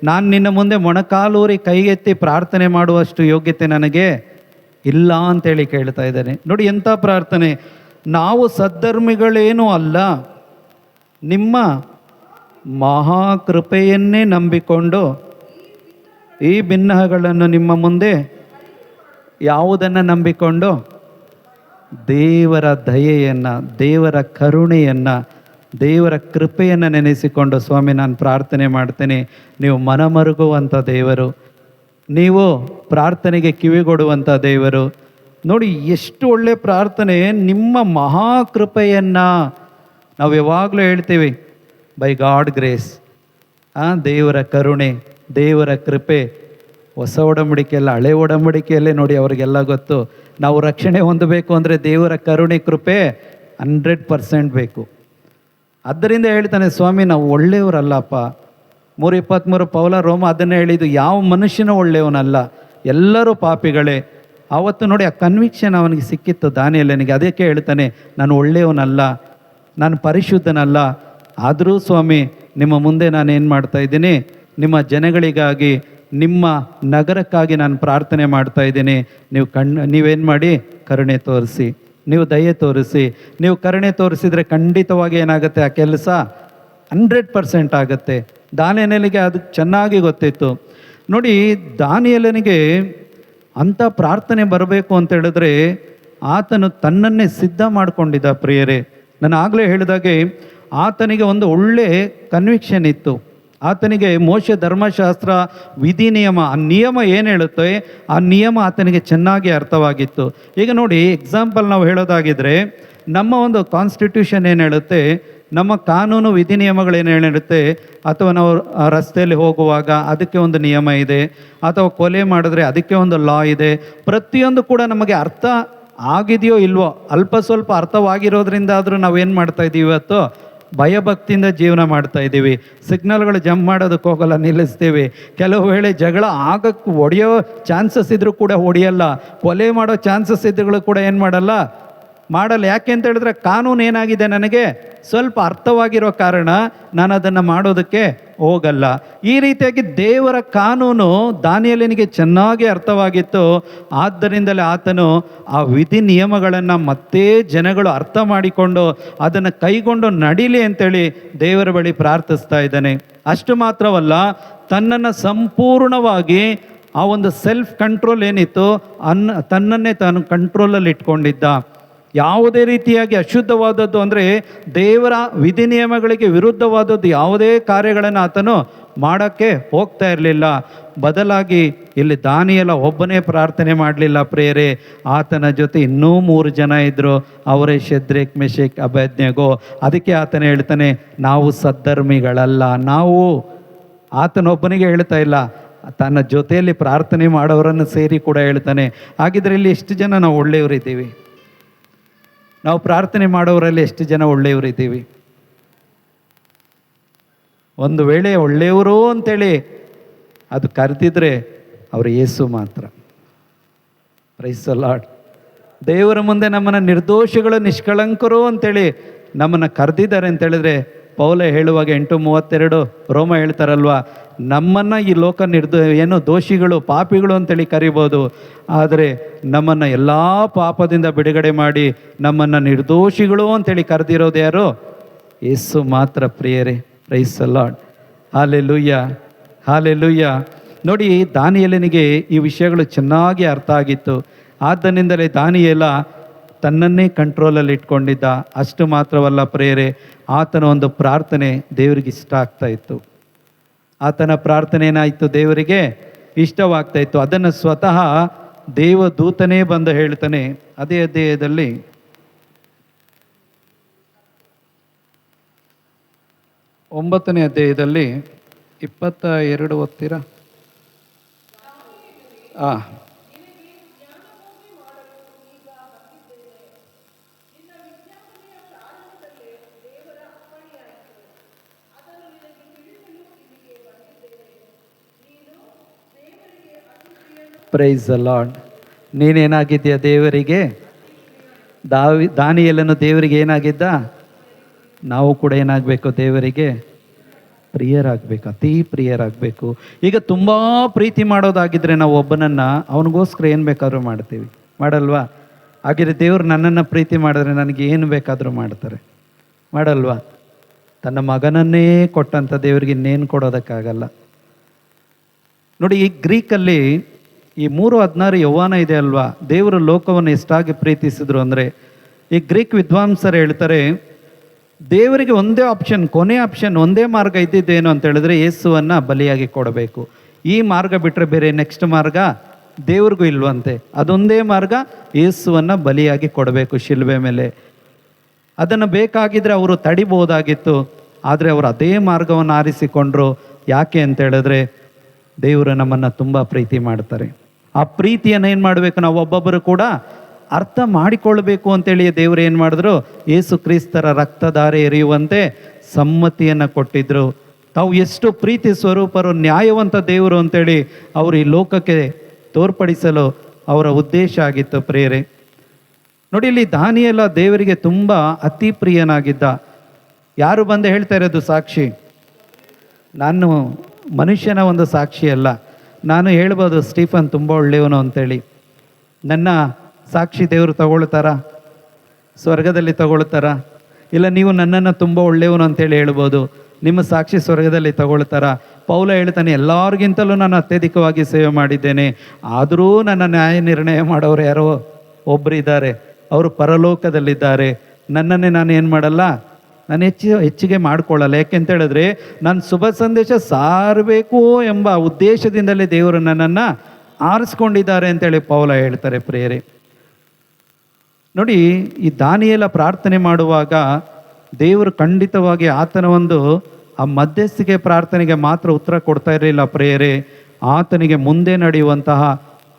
ನಾನು ನಿನ್ನ ಮುಂದೆ ಮೊಣಕಾಲೂರಿ ಕೈಗೆತ್ತಿ ಪ್ರಾರ್ಥನೆ ಮಾಡುವಷ್ಟು ಯೋಗ್ಯತೆ ನನಗೆ ಇಲ್ಲ ಅಂತೇಳಿ ಕೇಳ್ತಾ ಇದ್ದೇನೆ. ನೋಡಿ ಎಂಥ ಪ್ರಾರ್ಥನೆ! ನಾವು ಸದ್ಧರ್ಮಿಗಳೇನೂ ಅಲ್ಲ, ನಿಮ್ಮ ಮಹಾಕೃಪೆಯನ್ನೇ ನಂಬಿಕೊಂಡು ಈ ಭಿನ್ನಹಗಳನ್ನು ನಿಮ್ಮ ಮುಂದೆ ಯಾವುದನ್ನು ನಂಬಿಕೊಂಡು? ದೇವರ ದಯೆಯನ್ನು, ದೇವರ ಕರುಣೆಯನ್ನು, ದೇವರ ಕೃಪೆಯನ್ನು ನೆನೆಸಿಕೊಂಡು, ಸ್ವಾಮಿ ನಾನು ಪ್ರಾರ್ಥನೆ ಮಾಡ್ತೇನೆ. ನೀವು ಮನಮರುಗುವಂಥ ದೇವರು, ನೀವು ಪ್ರಾರ್ಥನೆಗೆ ಕಿವಿಗೊಡುವಂಥ ದೇವರು. ನೋಡಿ ಎಷ್ಟು ಒಳ್ಳೆ ಪ್ರಾರ್ಥನೆ! ನಿಮ್ಮ ಮಹಾಕೃಪೆಯನ್ನು ನಾವು ಯಾವಾಗಲೂ ಹೇಳ್ತೀವಿ, ಬೈ ಗಾಡ್ ಗ್ರೇಸ್. ದೇವರ ಕರುಣೆ, ದೇವರ ಕೃಪೆ. ಹೊಸ ಒಡಂಬಡಿಕೆಯಲ್ಲ, ಹಳೆ ಒಡಂಬಡಿಕೆಯಲ್ಲೇ ನೋಡಿ ಅವ್ರಿಗೆಲ್ಲ ಗೊತ್ತು. ನಾವು ರಕ್ಷಣೆ ಹೊಂದಬೇಕು ಅಂದರೆ ದೇವರ ಕರುಣೆ ಕೃಪೆ 100% ಬೇಕು. ಆದ್ದರಿಂದ ಹೇಳ್ತಾನೆ, ಸ್ವಾಮಿ ನಾವು ಒಳ್ಳೆಯವರಲ್ಲಪ್ಪ. 3:23 ಪೌಲ ರೋಮ ಅದನ್ನೇ ಹೇಳಿದ್ದು, ಯಾವ ಮನುಷ್ಯನೂ ಒಳ್ಳೆಯವನಲ್ಲ, ಎಲ್ಲರೂ ಪಾಪಿಗಳೇ. ಆವತ್ತು ನೋಡಿ ಆ ಕನ್ವಿಕ್ಷನ್ ಅವನಿಗೆ ಸಿಕ್ಕಿತ್ತು ದಾನಿಯೇಲನಿಗೆ. ಅದಕ್ಕೆ ಹೇಳ್ತಾನೆ, ನಾನು ಒಳ್ಳೆಯವನಲ್ಲ, ನಾನು ಪರಿಶುದ್ಧನಲ್ಲ, ಆದರೂ ಸ್ವಾಮಿ ನಿಮ್ಮ ಮುಂದೆ ನಾನು ಏನು ಮಾಡ್ತಾ ಇದ್ದೀನಿ? ನಿಮ್ಮ ಜನಗಳಿಗಾಗಿ, ನಿಮ್ಮ ನಗರಕ್ಕಾಗಿ ನಾನು ಪ್ರಾರ್ಥನೆ ಮಾಡ್ತಾ ಇದ್ದೀನಿ. ನೀವೇನು ಮಾಡಿ? ಕರುಣೆ ತೋರಿಸಿ, ನೀವು ದಯೆ ತೋರಿಸಿ. ನೀವು ಕರುಣೆ ತೋರಿಸಿದರೆ ಖಂಡಿತವಾಗಿ ಏನಾಗುತ್ತೆ? ಆ ಕೆಲಸ 100% ಆಗುತ್ತೆ. ದಾನಿಯೇಲನಿಗೆ ಅದು ಚೆನ್ನಾಗಿ ಗೊತ್ತಿತ್ತು. ನೋಡಿ, ದಾನಿಯೇಲನಿಗೆ ಅಂಥ ಪ್ರಾರ್ಥನೆ ಬರಬೇಕು ಅಂತ ಹೇಳಿದ್ರೆ ಆತನು ತನ್ನನ್ನೇ ಸಿದ್ಧ ಮಾಡಿಕೊಂಡಿದ್ದ. ಪ್ರಿಯರೇ, ನಾನು ಆಗಲೇ ಹೇಳಿದಾಗೆ ಆತನಿಗೆ ಒಂದು ಒಳ್ಳೆ ಕನ್ವಿಕ್ಷನ್ ಇತ್ತು. ಆತನಿಗೆ ಮೋಶೆ ಧರ್ಮಶಾಸ್ತ್ರ ವಿಧಿ ನಿಯಮ, ಆ ನಿಯಮ ಏನು ಹೇಳುತ್ತೆ ಆ ನಿಯಮ ಆತನಿಗೆ ಚೆನ್ನಾಗಿ ಅರ್ಥವಾಗಿತ್ತು. ಈಗ ನೋಡಿ, ಎಕ್ಸಾಂಪಲ್ ನಾವು ಹೇಳೋದಾಗಿದ್ದರೆ, ನಮ್ಮ ಒಂದು ಕಾನ್ಸ್ಟಿಟ್ಯೂಷನ್ ಏನು ಹೇಳುತ್ತೆ? ನಮ್ಮ ಕಾನೂನು ವಿಧಿ ನಿಯಮಗಳೇನು ಹೇಳಿರುತ್ತೆ, ಅಥವಾ ನಾವು ರಸ್ತೆಯಲ್ಲಿ ಹೋಗುವಾಗ ಅದಕ್ಕೆ ಒಂದು ನಿಯಮ ಇದೆ, ಅಥವಾ ಕೊಲೆ ಮಾಡಿದ್ರೆ ಅದಕ್ಕೆ ಒಂದು ಲಾ ಇದೆ. ಪ್ರತಿಯೊಂದು ಕೂಡ ನಮಗೆ ಅರ್ಥ ಆಗಿದೆಯೋ ಇಲ್ವೋ, ಅಲ್ಪ ಸ್ವಲ್ಪ ಅರ್ಥವಾಗಿರೋದ್ರಿಂದ ಆದರೂ ನಾವೇನು ಮಾಡ್ತಾ ಇದ್ದೀವಿ ಇವತ್ತು, ಭಯಭಕ್ತಿಯಿಂದ ಜೀವನ ಮಾಡ್ತಾ ಇದ್ದೀವಿ. ಸಿಗ್ನಲ್ಗಳು ಜಂಪ್ ಮಾಡೋದಕ್ಕೆ ಹೋಗಲ್ಲ, ನಿಲ್ಲಿಸ್ತೀವಿ. ಕೆಲವು ವೇಳೆ ಜಗಳ ಆಗಕ್ಕೆ ಹೊಡೆಯೋ ಚಾನ್ಸಸ್ ಇದ್ರೂ ಕೂಡ ಹೊಡೆಯಲ್ಲ, ಕೊಲೆ ಮಾಡೋ ಚಾನ್ಸಸ್ ಇದ್ರೂ ಕೂಡ ಏನು ಮಾಡಲ್ಲ. ಯಾಕೆ ಅಂತ ಹೇಳಿದ್ರೆ ಕಾನೂನು ಏನಾಗಿದೆ, ನನಗೆ ಸ್ವಲ್ಪ ಅರ್ಥವಾಗಿರೋ ಕಾರಣ ನಾನು ಅದನ್ನು ಮಾಡೋದಕ್ಕೆ ಹೋಗಲ್ಲ. ಈ ರೀತಿಯಾಗಿ ದೇವರ ಕಾನೂನು ದಾನಿಯೇಲನಿಗೆ ಚೆನ್ನಾಗಿ ಅರ್ಥವಾಗಿತ್ತು. ಆದ್ದರಿಂದಲೇ ಆತನು ಆ ವಿಧಿ ನಿಯಮಗಳನ್ನು ಮತ್ತೆ ಜನಗಳು ಅರ್ಥ ಮಾಡಿಕೊಂಡು ಅದನ್ನು ಕೈಗೊಂಡು ನಡೀಲಿ ಅಂತೇಳಿ ದೇವರ ಬಳಿ ಪ್ರಾರ್ಥಿಸ್ತಾ ಇದ್ದಾನೆ. ಅಷ್ಟು ಮಾತ್ರವಲ್ಲ, ತನ್ನನ್ನು ಸಂಪೂರ್ಣವಾಗಿ ಆ ಒಂದು ಸೆಲ್ಫ್ ಕಂಟ್ರೋಲ್ ಏನಿತ್ತು ತನ್ನನ್ನೇ ತಾನು ಕಂಟ್ರೋಲಲ್ಲಿ ಇಟ್ಕೊಂಡಿದ್ದ. ಯಾವುದೇ ರೀತಿಯಾಗಿ ಅಶುದ್ಧವಾದದ್ದು ಅಂದರೆ ದೇವರ ವಿಧಿ ನಿಯಮಗಳಿಗೆ ವಿರುದ್ಧವಾದದ್ದು ಯಾವುದೇ ಕಾರ್ಯಗಳನ್ನು ಆತನು ಮಾಡೋಕ್ಕೆ ಹೋಗ್ತಾ ಇರಲಿಲ್ಲ. ಬದಲಾಗಿ ಇಲ್ಲಿ ದಾನಿಯೇಲ ಒಬ್ಬನೇ ಪ್ರಾರ್ಥನೆ ಮಾಡಲಿಲ್ಲ ಪ್ರಿಯರೇ, ಆತನ ಜೊತೆ ಇನ್ನೂ 3 ಜನ ಇದ್ದರು, ಅವರೇ ಶದ್ರೇಕ್, ಮೆಷಕ್, ಅಬೇದ್ನೆಗೋ. ಅದಕ್ಕೆ ಆತನ ಹೇಳ್ತಾನೆ, ನಾವು ಸದ್ಧರ್ಮಿಗಳಲ್ಲ. ನಾವು ಆತನೊಬ್ಬನಿಗೆ ಹೇಳ್ತಾ ಇಲ್ಲ, ತನ್ನ ಜೊತೆಯಲ್ಲಿ ಪ್ರಾರ್ಥನೆ ಮಾಡೋರನ್ನು ಸೇರಿ ಕೂಡ ಹೇಳ್ತಾನೆ. ಹಾಗಿದ್ರೆ ಇಲ್ಲಿ ಎಷ್ಟು ಜನ ನಾವು ಒಳ್ಳೆಯವರಿದ್ದೀವಿ? ನಾವು ಪ್ರಾರ್ಥನೆ ಮಾಡೋರಲ್ಲಿ ಎಷ್ಟು ಜನ ಒಳ್ಳೆಯವರಿದ್ದೀವಿ? ಒಂದು ವೇಳೆ ಒಳ್ಳೆಯವರು ಅಂತೇಳಿ ಅದು ಕರೆದಿದ್ರೆ ಅವರು ಯೇಸು ಮಾತ್ರ. Praise the lord. ದೇವರ ಮುಂದೆ ನಮ್ಮನ್ನು ನಿರ್ದೋಷಿಗಳು, ನಿಷ್ಕಳಂಕರು ಅಂತೇಳಿ ನಮ್ಮನ್ನು ಕರೆದಿದ್ದಾರೆ ಅಂತೇಳಿದ್ರೆ, ಪೌಲ ಹೇಳುವಾಗ 8:32 ರೋಮ ಹೇಳ್ತಾರಲ್ವ, ನಮ್ಮನ್ನು ಈ ಲೋಕ ಏನು ದೋಷಿಗಳು, ಪಾಪಿಗಳು ಅಂತೇಳಿ ಕರಿಬೋದು. ಆದರೆ ನಮ್ಮನ್ನು ಎಲ್ಲ ಪಾಪದಿಂದ ಬಿಡುಗಡೆ ಮಾಡಿ ನಮ್ಮನ್ನು ನಿರ್ದೋಷಿಗಳು ಅಂತೇಳಿ ಕರೆದಿರೋದು ಯಾರು? ಯೇಸು ಮಾತ್ರ ಪ್ರಿಯರೇ. Praise the lord. Hallelujah, hallelujah. ನೋಡಿ, ದಾನಿಯೇಲನಿಗೆ ಈ ವಿಷಯಗಳು ಚೆನ್ನಾಗಿ ಅರ್ಥ ಆಗಿತ್ತು. ಆದ್ದರಿಂದಲೇ ದಾನಿಯೇಲ ತನ್ನನ್ನೇ ಕಂಟ್ರೋಲಲ್ಲಿ ಇಟ್ಕೊಂಡಿದ್ದ. ಅಷ್ಟು ಮಾತ್ರವಲ್ಲ ಪ್ರಿಯರೇ, ಆತನ ಒಂದು ಪ್ರಾರ್ಥನೆ ದೇವರಿಗೆ ಇಷ್ಟ ಆಗ್ತಾ ಇತ್ತು. ಆತನ ಪ್ರಾರ್ಥನೆ ಏನಾಯಿತು, ದೇವರಿಗೆ ಇಷ್ಟವಾಗ್ತಾ ಇತ್ತು. ಅದನ್ನು ಸ್ವತಃ ದೇವದೂತನೇ ಬಂದು ಹೇಳ್ತಾನೆ. ಅದೇ ಅಧ್ಯಾಯದಲ್ಲಿ 9ನೇ ಅಧ್ಯಾಯದಲ್ಲಿ 22 ಓದ್ತೀರಾ? Price the lord. ನೀನೇನಾಗಿದ್ದೀಯ ದೇವರಿಗೆ? ದಾನಿಯೇಲನು ದೇವರಿಗೆ ಏನಾಗಿದ್ದ? ನಾವು ಕೂಡ ಏನಾಗಬೇಕು? ದೇವರಿಗೆ ಪ್ರಿಯರಾಗಬೇಕು, ಅತೀ ಪ್ರಿಯರಾಗಬೇಕು. ಈಗ ತುಂಬ ಪ್ರೀತಿ ಮಾಡೋದಾಗಿದ್ದರೆ ನಾವು ಒಬ್ಬನನ್ನು ಅವನಿಗೋಸ್ಕರ ಏನು ಬೇಕಾದರೂ ಮಾಡ್ತೀವಿ, ಮಾಡಲ್ವಾ? ಹಾಗಿದ್ರೆ ದೇವರು ನನ್ನನ್ನು ಪ್ರೀತಿ ಮಾಡಿದ್ರೆ ನನಗೆ ಏನು ಬೇಕಾದರೂ ಮಾಡ್ತಾರೆ, ಮಾಡಲ್ವಾ? ತನ್ನ ಮಗನನ್ನೇ ಕೊಟ್ಟಂಥ ದೇವರಿಗೆ ಇನ್ನೇನು ಕೊಡೋದಕ್ಕಾಗಲ್ಲ. ನೋಡಿ, ಈ ಗ್ರೀಕಲ್ಲಿ ಈ 3:16 ಯೌವನ ಇದೆ ಅಲ್ವಾ, ದೇವರು ಲೋಕವನ್ನು ಎಷ್ಟಾಗಿ ಪ್ರೀತಿಸಿದ್ರು ಅಂದರೆ, ಈ ಗ್ರೀಕ್ ವಿದ್ವಾಂಸರು ಹೇಳ್ತಾರೆ, ದೇವರಿಗೆ ಒಂದೇ ಆಪ್ಷನ್, ಕೊನೆ ಆಪ್ಷನ್, ಒಂದೇ ಮಾರ್ಗ ಇದ್ದಿದ್ದೇನು ಅಂತ ಹೇಳಿದ್ರೆ ಯೇಸುವನ್ನು ಬಲಿಯಾಗಿ ಕೊಡಬೇಕು. ಈ ಮಾರ್ಗ ಬಿಟ್ಟರೆ ಬೇರೆ ನೆಕ್ಸ್ಟ್ ಮಾರ್ಗ ದೇವ್ರಿಗೂ ಇಲ್ವಂತೆ. ಅದೊಂದೇ ಮಾರ್ಗ, ಯೇಸುವನ್ನು ಬಲಿಯಾಗಿ ಕೊಡಬೇಕು ಶಿಲುಬೆ ಮೇಲೆ. ಅದನ್ನು ಬೇಕಾಗಿದ್ದರೆ ಅವರು ತಡಿಬಹುದಾಗಿತ್ತು, ಆದರೆ ಅವರು ಅದೇ ಮಾರ್ಗವನ್ನು ಆರಿಸಿಕೊಂಡ್ರು. ಯಾಕೆ ಅಂತ ಹೇಳಿದ್ರೆ ದೇವರು ನಮ್ಮನ್ನು ತುಂಬ ಪ್ರೀತಿ ಮಾಡ್ತಾರೆ. ಆ ಪ್ರೀತಿಯನ್ನು ಏನು ಮಾಡಬೇಕು, ನಾವು ಒಬ್ಬೊಬ್ಬರು ಕೂಡ ಅರ್ಥ ಮಾಡಿಕೊಳ್ಬೇಕು ಅಂತೇಳಿ ದೇವರು ಏನು ಮಾಡಿದ್ರು, ಯೇಸು ಕ್ರಿಸ್ತರ ರಕ್ತಧಾರೆ ಎರೆಯುವಂತೆ ಸಮ್ಮತಿಯನ್ನು ಕೊಟ್ಟಿದ್ರು. ತಾವು ಎಷ್ಟು ಪ್ರೀತಿ ಸ್ವರೂಪರು, ನ್ಯಾಯವಂತ ದೇವರು ಅಂತೇಳಿ ಅವರು ಈ ಲೋಕಕ್ಕೆ ತೋರ್ಪಡಿಸಲು ಅವರ ಉದ್ದೇಶ ಆಗಿತ್ತು ಪ್ರಿಯರೇ. ನೋಡಿ, ಇಲ್ಲಿ ದಾನಿಯೇಲ ದೇವರಿಗೆ ತುಂಬ ಅತಿ ಪ್ರಿಯನಾಗಿದ್ದ. ಯಾರು ಬಂದು ಹೇಳ್ತಾ ಇರೋದು ಸಾಕ್ಷಿ? ನಾನು ಮನುಷ್ಯನ ಒಂದು ಸಾಕ್ಷಿ ಅಲ್ಲ. ನಾನು ಹೇಳ್ಬೋದು ಸ್ಟೀಫನ್ ತುಂಬ ಒಳ್ಳೆಯವನು ಅಂತೇಳಿ. ನನ್ನ ಸಾಕ್ಷಿ ದೇವರು ತಗೊಳ್ತಾರಾ? ಸ್ವರ್ಗದಲ್ಲಿ ತಗೊಳ್ತಾರಾ? ಇಲ್ಲ ನೀವು ನನ್ನನ್ನು ತುಂಬ ಒಳ್ಳೆಯವನು ಅಂತೇಳಿ ಹೇಳ್ಬೋದು. ನಿಮ್ಮ ಸಾಕ್ಷಿ ಸ್ವರ್ಗದಲ್ಲಿ ತಗೊಳ್ತಾರಾ? ಪೌಲ ಹೇಳ್ತಾನೆ, ಎಲ್ಲರಿಗಿಂತಲೂ ನಾನು ಅತ್ಯಧಿಕವಾಗಿ ಸೇವೆ ಮಾಡಿದ್ದೇನೆ, ಆದರೂ ನನ್ನ ನ್ಯಾಯ ನಿರ್ಣಯ ಮಾಡೋರು ಯಾರೋ ಒಬ್ಬರಿದ್ದಾರೆ, ಅವರು ಪರಲೋಕದಲ್ಲಿದ್ದಾರೆ. ನನ್ನನ್ನೇ ನಾನು ಏನು ಮಾಡಲ್ಲ, ನಾನು ಹೆಚ್ಚಿಗೆ ಮಾಡ್ಕೊಳ್ಳಲ್ಲ. ಯಾಕೆಂತ ಹೇಳಿದ್ರೆ ನಾನು ಶುಭ ಸಂದೇಶ ಸಾರಬೇಕು ಎಂಬ ಉದ್ದೇಶದಿಂದಲೇ ದೇವರು ನನ್ನನ್ನು ಆರಿಸ್ಕೊಂಡಿದ್ದಾರೆ ಅಂತೇಳಿ ಪೌಲ ಹೇಳ್ತಾರೆ ಪ್ರಿಯರೇ. ನೋಡಿ, ಈ ದಾನಿಯೇಲ ಪ್ರಾರ್ಥನೆ ಮಾಡುವಾಗ ದೇವರು ಖಂಡಿತವಾಗಿ ಆತನ ಒಂದು ಆ ಮಧ್ಯಸ್ಥಿಕೆ ಪ್ರಾರ್ಥನೆಗೆ ಮಾತ್ರ ಉತ್ತರ ಕೊಡ್ತಾ ಇರಲಿಲ್ಲ ಪ್ರೇಯರೇ, ಆತನಿಗೆ ಮುಂದೆ ನಡೆಯುವಂತಹ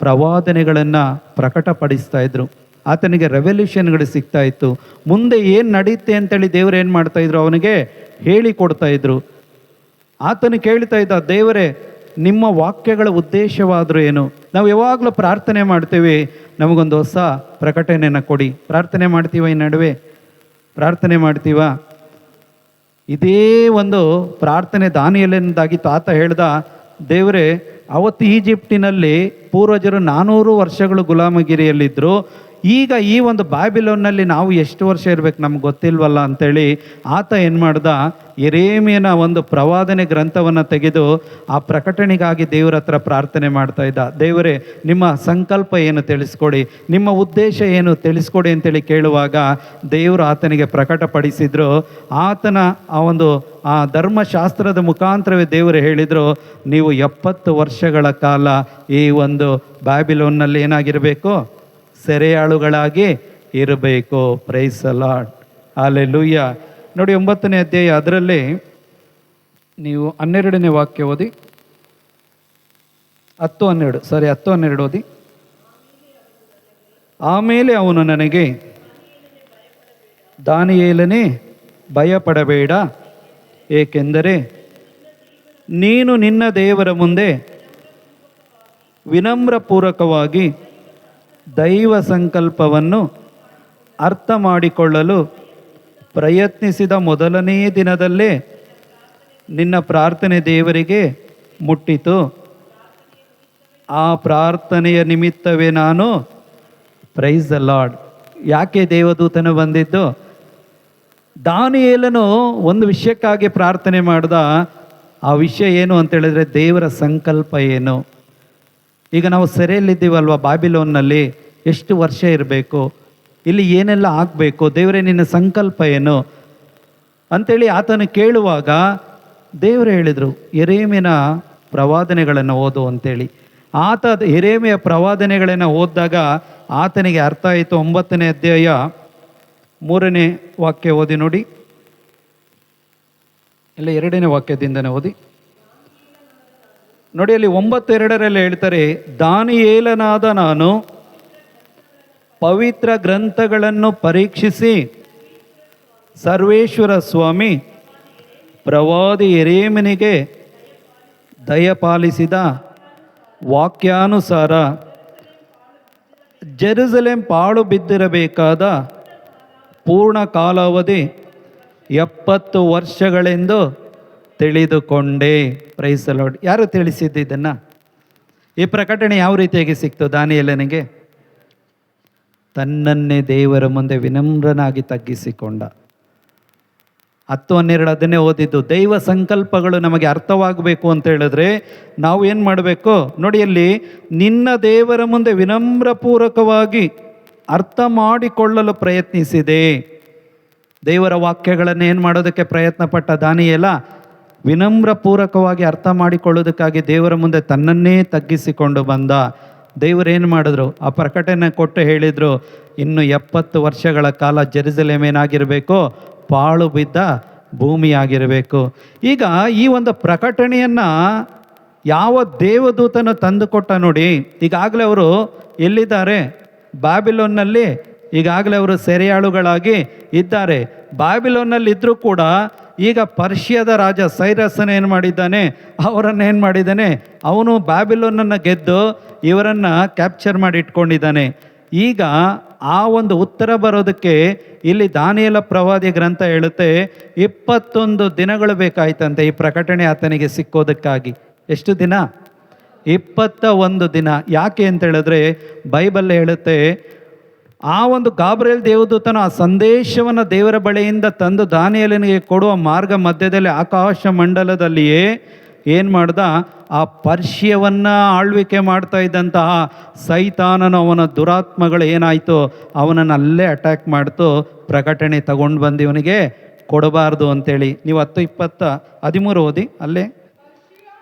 ಪ್ರವಾದನೆಗಳನ್ನು ಪ್ರಕಟಪಡಿಸ್ತಾ ಇದ್ರು. ಆತನಿಗೆ ರೆವಲ್ಯೂಷನ್ಗಳು ಸಿಗ್ತಾ ಇತ್ತು. ಮುಂದೆ ಏನು ನಡೆಯುತ್ತೆ ಅಂತೇಳಿ ದೇವರು ಏನು ಮಾಡ್ತಾಯಿದ್ರು, ಅವನಿಗೆ ಹೇಳಿಕೊಡ್ತಾ ಇದ್ರು. ಆತನು ಕೇಳ್ತಾ ಇದ್ದ, ದೇವರೇ ನಿಮ್ಮ ವಾಕ್ಯಗಳ ಉದ್ದೇಶವಾದರೂ ಏನು? ನಾವು ಯಾವಾಗಲೂ ಪ್ರಾರ್ಥನೆ ಮಾಡ್ತೀವಿ, ನಮಗೊಂದು ಹೊಸ ಪ್ರಕಟಣೆಯನ್ನು ಕೊಡಿ. ಪ್ರಾರ್ಥನೆ ಮಾಡ್ತೀವ, ಈ ನಡುವೆ ಪ್ರಾರ್ಥನೆ ಮಾಡ್ತೀವ? ಇದೇ ಒಂದು ಪ್ರಾರ್ಥನೆ ದಾನಿಯೇಲನದಾಗಿತ್ತು. ಆತ ಹೇಳ್ದ, ದೇವರೇ ಅವತ್ತು ಈಜಿಪ್ಟಿನಲ್ಲಿ ಪೂರ್ವಜರು 400 ವರ್ಷಗಳು ಗುಲಾಮಗಿರಿಯಲ್ಲಿದ್ದರು, ಈಗ ಈ ಒಂದು ಬ್ಯಾಬಿಲೋನ್ನಲ್ಲಿ ನಾವು ಎಷ್ಟು ವರ್ಷ ಇರಬೇಕು ನಮ್ಗೆ ಗೊತ್ತಿಲ್ವಲ್ಲ ಅಂತೇಳಿ ಆತ ಏನು ಮಾಡ್ದ, ಯೆರೆಮೀಯನ ಒಂದು ಪ್ರವಾದನೆ ಗ್ರಂಥವನ್ನು ತೆಗೆದು ಆ ಪ್ರಕಟಣೆಗಾಗಿ ದೇವರ ಹತ್ರ ಪ್ರಾರ್ಥನೆ ಮಾಡ್ತಾ ಇದ್ದ. ದೇವರೇ ನಿಮ್ಮ ಸಂಕಲ್ಪ ಏನು ತಿಳಿಸ್ಕೊಡಿ, ನಿಮ್ಮ ಉದ್ದೇಶ ಏನು ತಿಳಿಸ್ಕೊಡಿ ಅಂತೇಳಿ ಕೇಳುವಾಗ ದೇವರು ಆತನಿಗೆ ಪ್ರಕಟಪಡಿಸಿದ್ರು. ಆತನ ಆ ಧರ್ಮಶಾಸ್ತ್ರದ ಮುಖಾಂತರವೇ ದೇವರು ಹೇಳಿದರು, ನೀವು 70 ವರ್ಷಗಳ ಕಾಲ ಈ ಒಂದು ಬ್ಯಾಬಿಲೋನ್ನಲ್ಲಿ ಏನಾಗಿರಬೇಕು, ಸೆರೆಯಾಳುಗಳಾಗಿ ಇರಬೇಕು. Praise the lord, hallelujah. ನೋಡಿ 9ನೇ ಅಧ್ಯಾಯ, ಅದರಲ್ಲಿ ನೀವು 12ನೇ ವಾಕ್ಯ ಓದಿ. 10-12 ಓದಿ. ಆಮೇಲೆ ಅವನು ನನಗೆ, ದಾನಿಯೇಲನೇ ಭಯಪಡಬೇಡ, ಏಕೆಂದರೆ ನೀನು ನಿನ್ನ ದೇವರ ಮುಂದೆ ವಿನಮ್ರಪೂರ್ವಕವಾಗಿ ದೈವ ಸಂಕಲ್ಪವನ್ನು ಅರ್ಥ ಮಾಡಿಕೊಳ್ಳಲು ಪ್ರಯತ್ನಿಸಿದ ಮೊದಲನೇ ದಿನದಲ್ಲೇ ನಿನ್ನ ಪ್ರಾರ್ಥನೆ ದೇವರಿಗೆ ಮುಟ್ಟಿತು. ಆ ಪ್ರಾರ್ಥನೆಯ ನಿಮಿತ್ತವೇ ನಾನು, ಪ್ರೈಸ್ ದ ಲಾರ್ಡ್. ಯಾಕೆ ದೇವದೂತನು ಬಂದಿದ್ದು? ದಾನಿಯೇಲನು ಒಂದು ವಿಷಯಕ್ಕಾಗಿ ಪ್ರಾರ್ಥನೆ ಮಾಡ್ದ. ಆ ವಿಷಯ ಏನು ಅಂತ ಹೇಳಿದ್ರೆ, ದೇವರ ಸಂಕಲ್ಪ ಏನು. ಈಗ ನಾವು ಸೆರೆಯಲ್ಲಿದ್ದೀವಲ್ವ ಬ್ಯಾಬಿಲೋನ್ನಲ್ಲಿ, ಎಷ್ಟು ವರ್ಷ ಇರಬೇಕು, ಇಲ್ಲಿ ಏನೆಲ್ಲ ಆಗಬೇಕು, ದೇವರೇ ನಿನ್ನ ಸಂಕಲ್ಪ ಏನು ಅಂಥೇಳಿ ಆತನು ಕೇಳುವಾಗ ದೇವರು ಹೇಳಿದರು, ಯೆರೆಮೀಯನ ಪ್ರವಾದನೆಗಳನ್ನು ಓದು ಅಂತೇಳಿ. ಆತ ಯೆರೆಮೀಯ ಪ್ರವಾದನೆಗಳನ್ನು ಓದಿದಾಗ ಆತನಿಗೆ ಅರ್ಥ ಆಯಿತು. 9ನೇ ಅಧ್ಯಾಯ 3ನೇ ವಾಕ್ಯ ಓದಿ ನೋಡಿ. ಇಲ್ಲ, 2ನೇ ವಾಕ್ಯದಿಂದನೇ ಓದಿ ನೋಡಿ. ಅಲ್ಲಿ 9:2 ಹೇಳ್ತಾರೆ, ದಾನಿಯೇಲನಾದ ನಾನು ಪವಿತ್ರ ಗ್ರಂಥಗಳನ್ನು ಪರೀಕ್ಷಿಸಿ ಸರ್ವೇಶ್ವರ ಸ್ವಾಮಿ ಪ್ರವಾದಿ ಯೆರೆಮೀಯನಿಗೆ ದಯಪಾಲಿಸಿದ ವಾಕ್ಯಾನುಸಾರ ಜೆರುಸಲೇಮ್ ಪಾಳು ಬಿದ್ದಿರಬೇಕಾದ ಪೂರ್ಣ ಕಾಲಾವಧಿ 70 ವರ್ಷಗಳೆಂದು ತಿಳಿದುಕೊಂಡೆ. Praise the Lord. ಯಾರು ತಿಳಿಸಿದ್ದು ಇದನ್ನು? ಈ ಪ್ರಕಟಣೆ ಯಾವ ರೀತಿಯಾಗಿ ಸಿಕ್ತು ದಾನಿಯೇಲನಿಗೆ? ತನ್ನನ್ನೇ ದೇವರ ಮುಂದೆ ವಿನಮ್ರನಾಗಿ ತಗ್ಗಿಸಿಕೊಂಡ. 10-12 ಅದನ್ನೇ ಓದಿದ್ದು. ದೈವ ಸಂಕಲ್ಪಗಳು ನಮಗೆ ಅರ್ಥವಾಗಬೇಕು ಅಂತ ಹೇಳಿದ್ರೆ ನಾವು ಏನು ಮಾಡಬೇಕು ನೋಡಿ, ಅಲ್ಲಿ ನಿನ್ನ ದೇವರ ಮುಂದೆ ವಿನಮ್ರಪೂರ್ವಕವಾಗಿ ಅರ್ಥ ಮಾಡಿಕೊಳ್ಳಲು ಪ್ರಯತ್ನಿಸಿದೆ. ದೇವರ ವಾಕ್ಯಗಳನ್ನು ಏನು ಮಾಡೋದಕ್ಕೆ ಪ್ರಯತ್ನ ಪಟ್ಟ ದಾನಿಯೇಲ? ವಿನಮ್ರಪೂರ್ವಕವಾಗಿ ಅರ್ಥ ಮಾಡಿಕೊಳ್ಳೋದಕ್ಕಾಗಿ ದೇವರ ಮುಂದೆ ತನ್ನನ್ನೇ ತಗ್ಗಿಸಿಕೊಂಡು ಬಂದ. ದೇವರೇನು ಮಾಡಿದ್ರು? ಆ ಪ್ರಕಟಣೆ ಕೊಟ್ಟು ಹೇಳಿದರು, ಇನ್ನು 70 ವರ್ಷಗಳ ಕಾಲ ಜೆರುಸಲೇಮ್ ಏನಾಗಿರಬೇಕು? ಪಾಳು ಬಿದ್ದ ಭೂಮಿಯಾಗಿರಬೇಕು. ಈಗ ಈ ಒಂದು ಪ್ರಕಟಣೆಯನ್ನು ಯಾವ ದೇವದೂತನು ತಂದುಕೊಟ್ಟ ನೋಡಿ. ಈಗಾಗಲೇ ಅವರು ಎಲ್ಲಿದ್ದಾರೆ? ಬ್ಯಾಬಿಲೋನ್ನಲ್ಲಿ ಈಗಾಗಲೇ ಅವರು ಸೆರೆಯಾಳುಗಳಾಗಿ ಇದ್ದಾರೆ. ಬ್ಯಾಬಿಲೋನ್ನಲ್ಲಿ ಇದ್ದರೂ ಕೂಡ ಈಗ ಪರ್ಷಿಯಾದ ರಾಜ ಸೈರಸನ ಏನು ಮಾಡಿದ್ದಾನೆ? ಅವರನ್ನು ಏನು ಮಾಡಿದ್ದಾನೆ? ಅವನು ಬ್ಯಾಬಿಲೋನನ್ನು ಗೆದ್ದು ಇವರನ್ನು ಕ್ಯಾಪ್ಚರ್ ಮಾಡಿ ಇಟ್ಕೊಂಡಿದ್ದಾನೆ. ಈಗ ಆ ಒಂದು ಉತ್ತರ ಬರೋದಕ್ಕೆ ಇಲ್ಲಿ ದಾನಿಯೇಲ ಪ್ರವಾದಿ ಗ್ರಂಥ ಹೇಳುತ್ತೆ 21 ದಿನಗಳು ಬೇಕಾಯ್ತಂತೆ ಈ ಪ್ರಕಟಣೆ ಆತನಿಗೆ ಸಿಕ್ಕೋದಕ್ಕಾಗಿ. ಎಷ್ಟು ದಿನ? 21 ದಿನ. ಯಾಕೆ ಅಂತ ಹೇಳಿದ್ರೆ ಬೈಬಲ್ ಹೇಳುತ್ತೆ, ಆ ಒಂದು ಗಾಬ್ರಿಯೇಲ್ ದೇವದೂತನು ಆ ಸಂದೇಶವನ್ನು ದೇವರ ಬಳಿಯಿಂದ ತಂದು ದಾನಿಯೇಲನಿಗೆ ಕೊಡುವ ಮಾರ್ಗ ಮಧ್ಯದಲ್ಲಿ ಆಕಾಶ ಮಂಡಲದಲ್ಲಿಯೇ ಏನು ಮಾಡ್ದ? ಆ ಪರ್ಷಿಯವನ್ನು ಆಳ್ವಿಕೆ ಮಾಡ್ತಾ ಇದ್ದಂತಹ ಸೈತಾನನು, ಅವನ ದುರಾತ್ಮಗಳು ಏನಾಯಿತು, ಅವನನ್ನು ಅಲ್ಲೇ ಅಟ್ಯಾಕ್ ಮಾಡ್ತು. ಪ್ರಕಟಣೆ ತಗೊಂಡು ಬಂದು ಇವನಿಗೆ ಕೊಡಬಾರ್ದು ಅಂತೇಳಿ. ನೀವು 10:13 ಓದಿ. ಅಲ್ಲೇ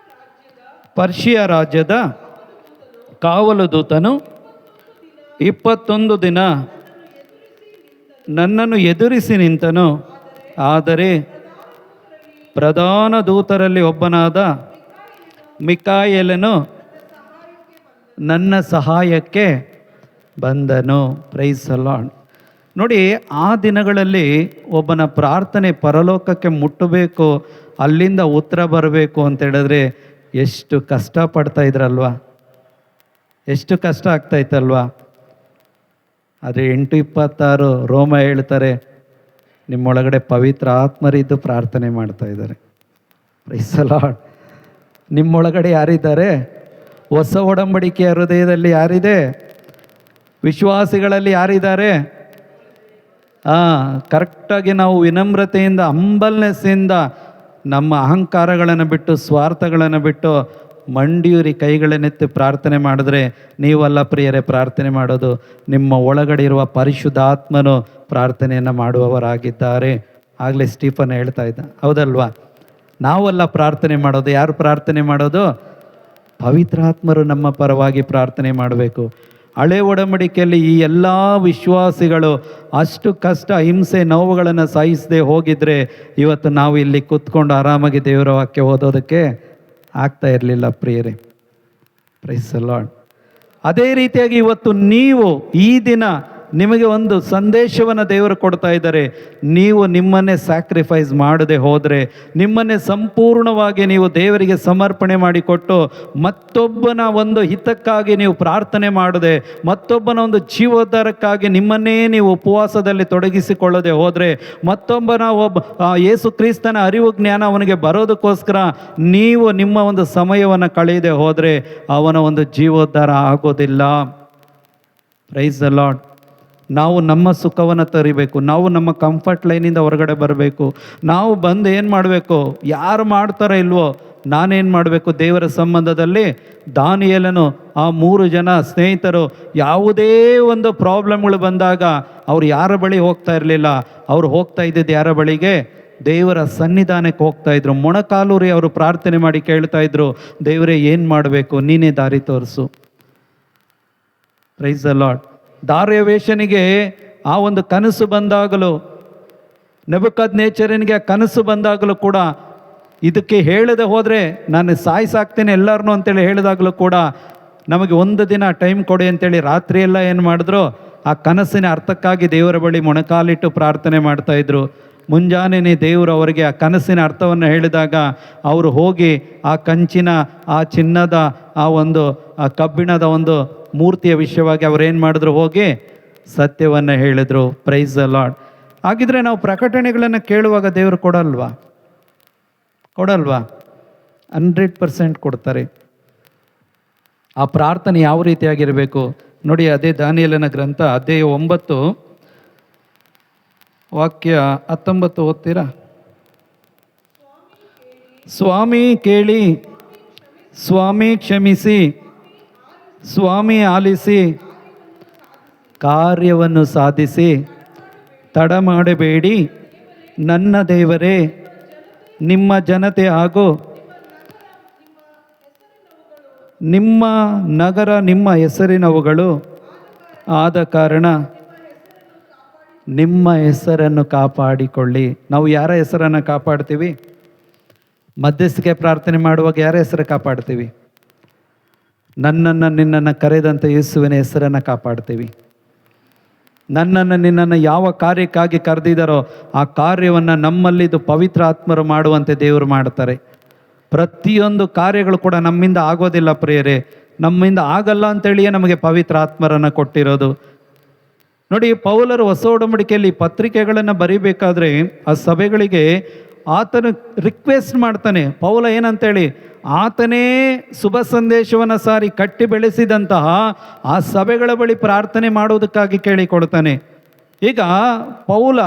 ಪರ್ಷಿಯಾ ರಾಜ್ಯದ ಕಾವಲು ದೂತನು 21 ದಿನ ನನ್ನನ್ನು ಎದುರಿಸಿ ನಿಂತನು, ಆದರೆ ಪ್ರಧಾನ ದೂತರಲ್ಲಿ ಒಬ್ಬನಾದ ಮಿಕಾಯೇಲನು ನನ್ನ ಸಹಾಯಕ್ಕೆ ಬಂದನು. Price the lord. ನೋಡಿ, ಆ ದಿನಗಳಲ್ಲಿ ಒಬ್ಬನ ಪ್ರಾರ್ಥನೆ ಪರಲೋಕಕ್ಕೆ ಮುಟ್ಟಬೇಕು, ಅಲ್ಲಿಂದ ಉತ್ತರ ಬರಬೇಕು ಅಂತ ಹೇಳಿದ್ರೆ ಎಷ್ಟು ಕಷ್ಟಪಡ್ತಾ ಇದ್ರಲ್ವಾ, ಎಷ್ಟು ಕಷ್ಟ ಆಗ್ತಾಯಿತ್ತಲ್ವಾ. ಆದರೆ 8:26 ರೋಮ ಹೇಳ್ತಾರೆ, ನಿಮ್ಮೊಳಗಡೆ ಪವಿತ್ರ ಆತ್ಮರಿದ್ದು ಪ್ರಾರ್ಥನೆ ಮಾಡ್ತಾ ಇದ್ದಾರೆ. Price the lord. ನಿಮ್ಮೊಳಗಡೆ ಯಾರಿದ್ದಾರೆ? ಹೊಸ ಒಡಂಬಡಿಕೆಯ ಹೃದಯದಲ್ಲಿ ಯಾರಿದೆ? ವಿಶ್ವಾಸಿಗಳಲ್ಲಿ ಯಾರಿದ್ದಾರೆ? ಕರೆಕ್ಟಾಗಿ ನಾವು ವಿನಮ್ರತೆಯಿಂದ, ಹಂಬಲ್ನೆಸ್ಸಿಂದ ನಮ್ಮ ಅಹಂಕಾರಗಳನ್ನು ಬಿಟ್ಟು, ಸ್ವಾರ್ಥಗಳನ್ನು ಬಿಟ್ಟು ಮಂಡಿಯೂರಿ ಕೈಗಳನ್ನೆತ್ತಿ ಪ್ರಾರ್ಥನೆ ಮಾಡಿದ್ರೆ, ನೀವಲ್ಲ ಪ್ರಿಯರೇ ಪ್ರಾರ್ಥನೆ ಮಾಡೋದು, ನಿಮ್ಮ ಒಳಗಡೆ ಇರುವ ಪರಿಶುದ್ಧಾತ್ಮನು ಪ್ರಾರ್ಥನೆಯನ್ನು ಮಾಡುವವರಾಗಿದ್ದಾರೆ. ಆಗಲೇ ಸ್ಟೀಫನ್ ಹೇಳ್ತಾ ಇದ್ದ, ಹೌದಲ್ವಾ? ನಾವಲ್ಲ ಪ್ರಾರ್ಥನೆ ಮಾಡೋದು, ಯಾರು ಪ್ರಾರ್ಥನೆ ಮಾಡೋದು? ಪವಿತ್ರಾತ್ಮರು ನಮ್ಮ ಪರವಾಗಿ ಪ್ರಾರ್ಥನೆ ಮಾಡಬೇಕು. ಹಳೆ ಒಡಂಬಡಿಕೆಯಲ್ಲಿ ಈ ಎಲ್ಲ ವಿಶ್ವಾಸಿಗಳು ಅಷ್ಟು ಕಷ್ಟ, ಹಿಂಸೆ, ನೋವುಗಳನ್ನು ಸಹಿಸದೆ ಹೋಗಿದ್ರೆ ಇವತ್ತು ನಾವು ಇಲ್ಲಿ ಕೂತ್ಕೊಂಡು ಆರಾಮಾಗಿ ದೇವರ ವಾಕ್ಯ ಓದೋದಕ್ಕೆ ಆಗ್ತಾ ಇರಲಿಲ್ಲ ಪ್ರಿಯರೇ. Price the lord. ಅದೇ ರೀತಿಯಾಗಿ ಇವತ್ತು ನೀವು ಈ ದಿನ ನಿಮಗೆ ಒಂದು ಸಂದೇಶವನ್ನು ದೇವರು ಕೊಡ್ತಾ ಇದ್ದಾರೆ. ನೀವು ನಿಮ್ಮನ್ನೇ ಸ್ಯಾಕ್ರಿಫೈಸ್ ಮಾಡದೆ ಹೋದರೆ, ನಿಮ್ಮನ್ನೇ ಸಂಪೂರ್ಣವಾಗಿ ನೀವು ದೇವರಿಗೆ ಸಮರ್ಪಣೆ ಮಾಡಿಕೊಟ್ಟು, ಮತ್ತೊಬ್ಬನ ಒಂದು ಹಿತಕ್ಕಾಗಿ ನೀವು ಪ್ರಾರ್ಥನೆ ಮಾಡದೆ, ಮತ್ತೊಬ್ಬನ ಒಂದು ಜೀವೋದ್ಧಾರಕ್ಕಾಗಿ ನಿಮ್ಮನ್ನೇ ನೀವು ಉಪವಾಸದಲ್ಲಿ ತೊಡಗಿಸಿಕೊಳ್ಳದೆ ಹೋದರೆ, ಮತ್ತೊಬ್ಬನ ಯೇಸು ಕ್ರಿಸ್ತನ ಅರಿವು ಜ್ಞಾನ ಅವನಿಗೆ ಬರೋದಕ್ಕೋಸ್ಕರ ನೀವು ನಿಮ್ಮ ಒಂದು ಸಮಯವನ್ನು ಕಳೆಯದೆ ಹೋದರೆ ಅವನ ಒಂದು ಜೀವೋದ್ಧಾರ ಆಗೋದಿಲ್ಲ. Price the lord. ನಾವು ನಮ್ಮ ಸುಖವನ್ನು ತರಿಬೇಕು, ನಾವು ನಮ್ಮ ಕಂಫರ್ಟ್ ಲೈನಿಂದ ಹೊರಗಡೆ ಬರಬೇಕು. ನಾವು ಬಂದು ಏನು ಮಾಡಬೇಕು? ಯಾರು ಮಾಡ್ತಾರೋ ಇಲ್ವೋ, ನಾನೇನು ಮಾಡಬೇಕು? ದೇವರ ಸಂಬಂಧದಲ್ಲಿ ದಾನಿಯೇಲನು ಆ 3 ಜನ ಸ್ನೇಹಿತರು ಯಾವುದೇ ಒಂದು ಪ್ರಾಬ್ಲಮ್ಗಳು ಬಂದಾಗ ಅವ್ರು ಯಾರ ಬಳಿ ಹೋಗ್ತಾ ಇರಲಿಲ್ಲ, ಅವ್ರು ಹೋಗ್ತಾ ಇದ್ದಿದ್ದು ಯಾರ ಬಳಿಗೆ? ದೇವರ ಸನ್ನಿಧಾನಕ್ಕೆ ಹೋಗ್ತಾ ಇದ್ರು. ಮೊಣಕಾಲೂರಿ ಅವರು ಪ್ರಾರ್ಥನೆ ಮಾಡಿ ಕೇಳ್ತಾ ಇದ್ರು, ದೇವರೇ ಏನು ಮಾಡಬೇಕು? ನೀನೇ ದಾರಿ ತೋರಿಸು. Price the lord. ದಾರ್ಯವೇಶನಿಗೆ ಆ ಒಂದು ಕನಸು ಬಂದಾಗಲೂ, ನೆಬೂಕದ್ನೆಚ್ಚರನಿಗೆ ಆ ಕನಸು ಬಂದಾಗಲೂ ಕೂಡ, ಇದಕ್ಕೆ ಹೇಳದೆ ಹೋದರೆ ನಾನು ಸಾಯಿಸಾಕ್ತೇನೆ ಎಲ್ಲರನ್ನೂ ಅಂತೇಳಿ ಹೇಳಿದಾಗಲೂ ಕೂಡ, ನಮಗೆ 1 ದಿನ ಟೈಮ್ ಕೊಡಿ ಅಂತೇಳಿ ರಾತ್ರಿಯೆಲ್ಲ ಏನು ಮಾಡಿದ್ರು? ಆ ಕನಸಿನ ಅರ್ಥಕ್ಕಾಗಿ ದೇವರ ಬಳಿ ಮೊಣಕಾಲಿಟ್ಟು ಪ್ರಾರ್ಥನೆ ಮಾಡ್ತಾಯಿದ್ರು. ಮುಂಜಾನೆ ದೇವರು ಅವರಿಗೆ ಆ ಕನಸಿನ ಅರ್ಥವನ್ನು ಹೇಳಿದಾಗ ಅವರು ಹೋಗಿ ಆ ಕಂಚಿನ, ಆ ಚಿನ್ನದ, ಆ ಒಂದು ಆ ಕಬ್ಬಿಣದ ಒಂದು ಮೂರ್ತಿಯ ವಿಷಯವಾಗಿ ಅವರೇನು ಮಾಡಿದ್ರು? ಹೋಗಿ ಸತ್ಯವನ್ನು ಹೇಳಿದರು. Price the Lord. ಹಾಗಿದ್ರೆ ನಾವು ಪ್ರಕಟಣೆಗಳನ್ನು ಕೇಳುವಾಗ ದೇವರು ಕೊಡಲ್ವಾ? 100% ಕೊಡ್ತಾರೆ. ಆ ಪ್ರಾರ್ಥನೆ ಯಾವ ರೀತಿಯಾಗಿರಬೇಕು ನೋಡಿ. ಅದೇ ದಾನಿಯೇಲನ ಗ್ರಂಥ ಅಧ್ಯಾಯ 9 ವಾಕ್ಯ 19 ಓದ್ತೀರಾ? ಸ್ವಾಮಿ ಕೇಳಿ, ಸ್ವಾಮಿ ಕ್ಷಮಿಸಿ, ಸ್ವಾಮಿ ಆಲಿಸಿ, ಕಾರ್ಯವನ್ನು ಸಾಧಿಸಿ, ತಡ ಮಾಡಬೇಡಿ. ನನ್ನ ದೇವರೇ, ನಿಮ್ಮ ಜನತೆ ಹಾಗೂ ನಿಮ್ಮ ನಗರ ನಿಮ್ಮ ಹೆಸರಿನವುಗಳು ಆದ ಕಾರಣ ನಿಮ್ಮ ಹೆಸರನ್ನು ಕಾಪಾಡಿಕೊಳ್ಳಿ. ನಾವು ಯಾರ ಹೆಸರನ್ನು ಕಾಪಾಡ್ತೀವಿ? ಮಧ್ಯಸ್ಥಿಕೆ ಪ್ರಾರ್ಥನೆ ಮಾಡುವಾಗ ಯಾರ ಹೆಸರು ಕಾಪಾಡ್ತೀವಿ? ನನ್ನನ್ನು ನಿನ್ನನ್ನು ಕರೆದಂಥ ಯೇಸುವಿನ ಹೆಸರನ್ನು ಕಾಪಾಡ್ತೀವಿ. ನನ್ನನ್ನು ನಿನ್ನನ್ನು ಯಾವ ಕಾರ್ಯಕ್ಕಾಗಿ ಕರೆದಿದ್ದಾರೋ ಆ ಕಾರ್ಯವನ್ನು ನಮ್ಮಲ್ಲಿದ್ದು ಪವಿತ್ರ ಆತ್ಮರು ಮಾಡುವಂತೆ ದೇವರು ಮಾಡ್ತಾರೆ. ಪ್ರತಿಯೊಂದು ಕಾರ್ಯಗಳು ಕೂಡ ನಮ್ಮಿಂದ ಆಗೋದಿಲ್ಲ ಪ್ರಿಯರೇ, ನಮ್ಮಿಂದ ಆಗಲ್ಲ ಅಂತೇಳಿಯೇ ನಮಗೆ ಪವಿತ್ರ ಆತ್ಮರನ್ನು ಕೊಟ್ಟಿರೋದು. ನೋಡಿ, ಪೌಲರು ಹೊಸ ಒಡಂಬಡಿಕೆಯಲ್ಲಿ ಪತ್ರಿಕೆಗಳನ್ನು ಬರೀಬೇಕಾದ್ರೆ ಆ ಸಭೆಗಳಿಗೆ ಆತನು ರಿಕ್ವೆಸ್ಟ್ ಮಾಡ್ತಾನೆ. ಪೌಲ ಏನಂತೇಳಿ? ಆತನೇ ಶುಭ ಸಂದೇಶವನ್ನು ಸಾರಿ ಕಟ್ಟಿ ಬೆಳೆಸಿದಂತಹ ಆ ಸಭೆಗಳ ಬಳಿ ಪ್ರಾರ್ಥನೆ ಮಾಡುವುದಕ್ಕಾಗಿ ಕೇಳಿಕೊಡ್ತಾನೆ. ಈಗ ಪೌಲ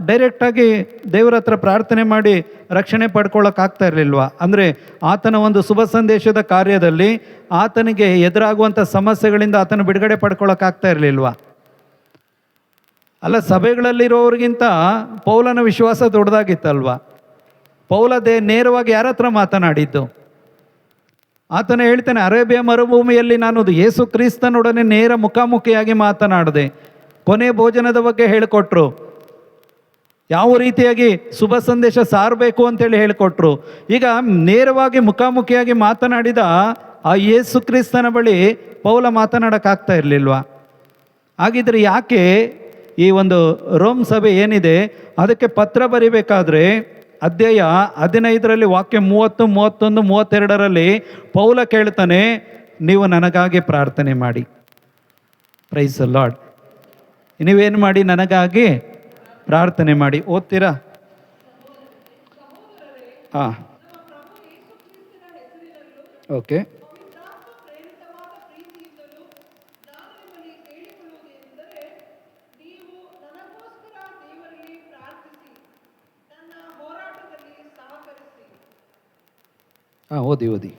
ಡೈರೆಕ್ಟಾಗಿ ದೇವರ ಹತ್ರ ಪ್ರಾರ್ಥನೆ ಮಾಡಿ ರಕ್ಷಣೆ ಪಡ್ಕೊಳ್ಳೋಕ್ಕಾಗ್ತಾ ಇರಲಿಲ್ವಾ? ಅಂದರೆ ಆತನ ಒಂದು ಶುಭ ಸಂದೇಶದ ಕಾರ್ಯದಲ್ಲಿ ಆತನಿಗೆ ಎದುರಾಗುವಂಥ ಸಮಸ್ಯೆಗಳಿಂದ ಆತನ ಬಿಡುಗಡೆ ಪಡ್ಕೊಳ್ಳೋಕ್ಕಾಗ್ತಾ ಇರಲಿಲ್ವಾ? ಅಲ್ಲ, ಸಭೆಗಳಲ್ಲಿರೋರಿಗಿಂತ ಪೌಲನ ವಿಶ್ವಾಸ ದೊಡ್ಡದಾಗಿತ್ತಲ್ವ? ಪೌಲ ನೇರವಾಗಿ ಯಾರ ಹತ್ರ ಮಾತನಾಡಿದ್ದು? ಆತನ ಹೇಳ್ತಾನೆ, ಅರೇಬಿಯಾ ಮರುಭೂಮಿಯಲ್ಲಿ ನಾನು ಯೇಸು ಕ್ರಿಸ್ತನೊಡನೆ ನೇರ ಮುಖಾಮುಖಿಯಾಗಿ ಮಾತನಾಡಿದೆ. ಕೊನೆ ಭೋಜನದ ಬಗ್ಗೆ ಹೇಳಿಕೊಟ್ರು. ಯಾವ ರೀತಿಯಾಗಿ ಶುಭ ಸಂದೇಶ ಸಾರಬೇಕು ಅಂತೇಳಿ ಹೇಳಿಕೊಟ್ರು. ಈಗ ನೇರವಾಗಿ ಮುಖಾಮುಖಿಯಾಗಿ ಮಾತನಾಡಿದ ಆ ಯೇಸು ಕ್ರಿಸ್ತನ ಬಳಿ ಪೌಲ ಮಾತನಾಡೋಕ್ಕಾಗ್ತಾ ಇರಲಿಲ್ವಾ? ಹಾಗಿದ್ರೆ ಯಾಕೆ ಈ ಒಂದು ರೋಮ್ ಸಭೆ ಏನಿದೆ ಅದಕ್ಕೆ ಪತ್ರ ಬರಿಬೇಕಾದ್ರೆ ಅಧ್ಯಾಯ 15ರಲ್ಲಿ ವಾಕ್ಯ 30, 31, 32ರಲ್ಲಿ ಪೌಲ ಕೇಳ್ತಾನೆ, ನೀವು ನನಗಾಗಿ ಪ್ರಾರ್ಥನೆ ಮಾಡಿ. Price the lord. ನೀವೇನು ಮಾಡಿ? ನನಗಾಗಿ ಪ್ರಾರ್ಥನೆ ಮಾಡಿ. ಓದ್ತೀರಾ? ಹಾಂ, ಓಕೆ. ಹಾಂ, ಓದಿ.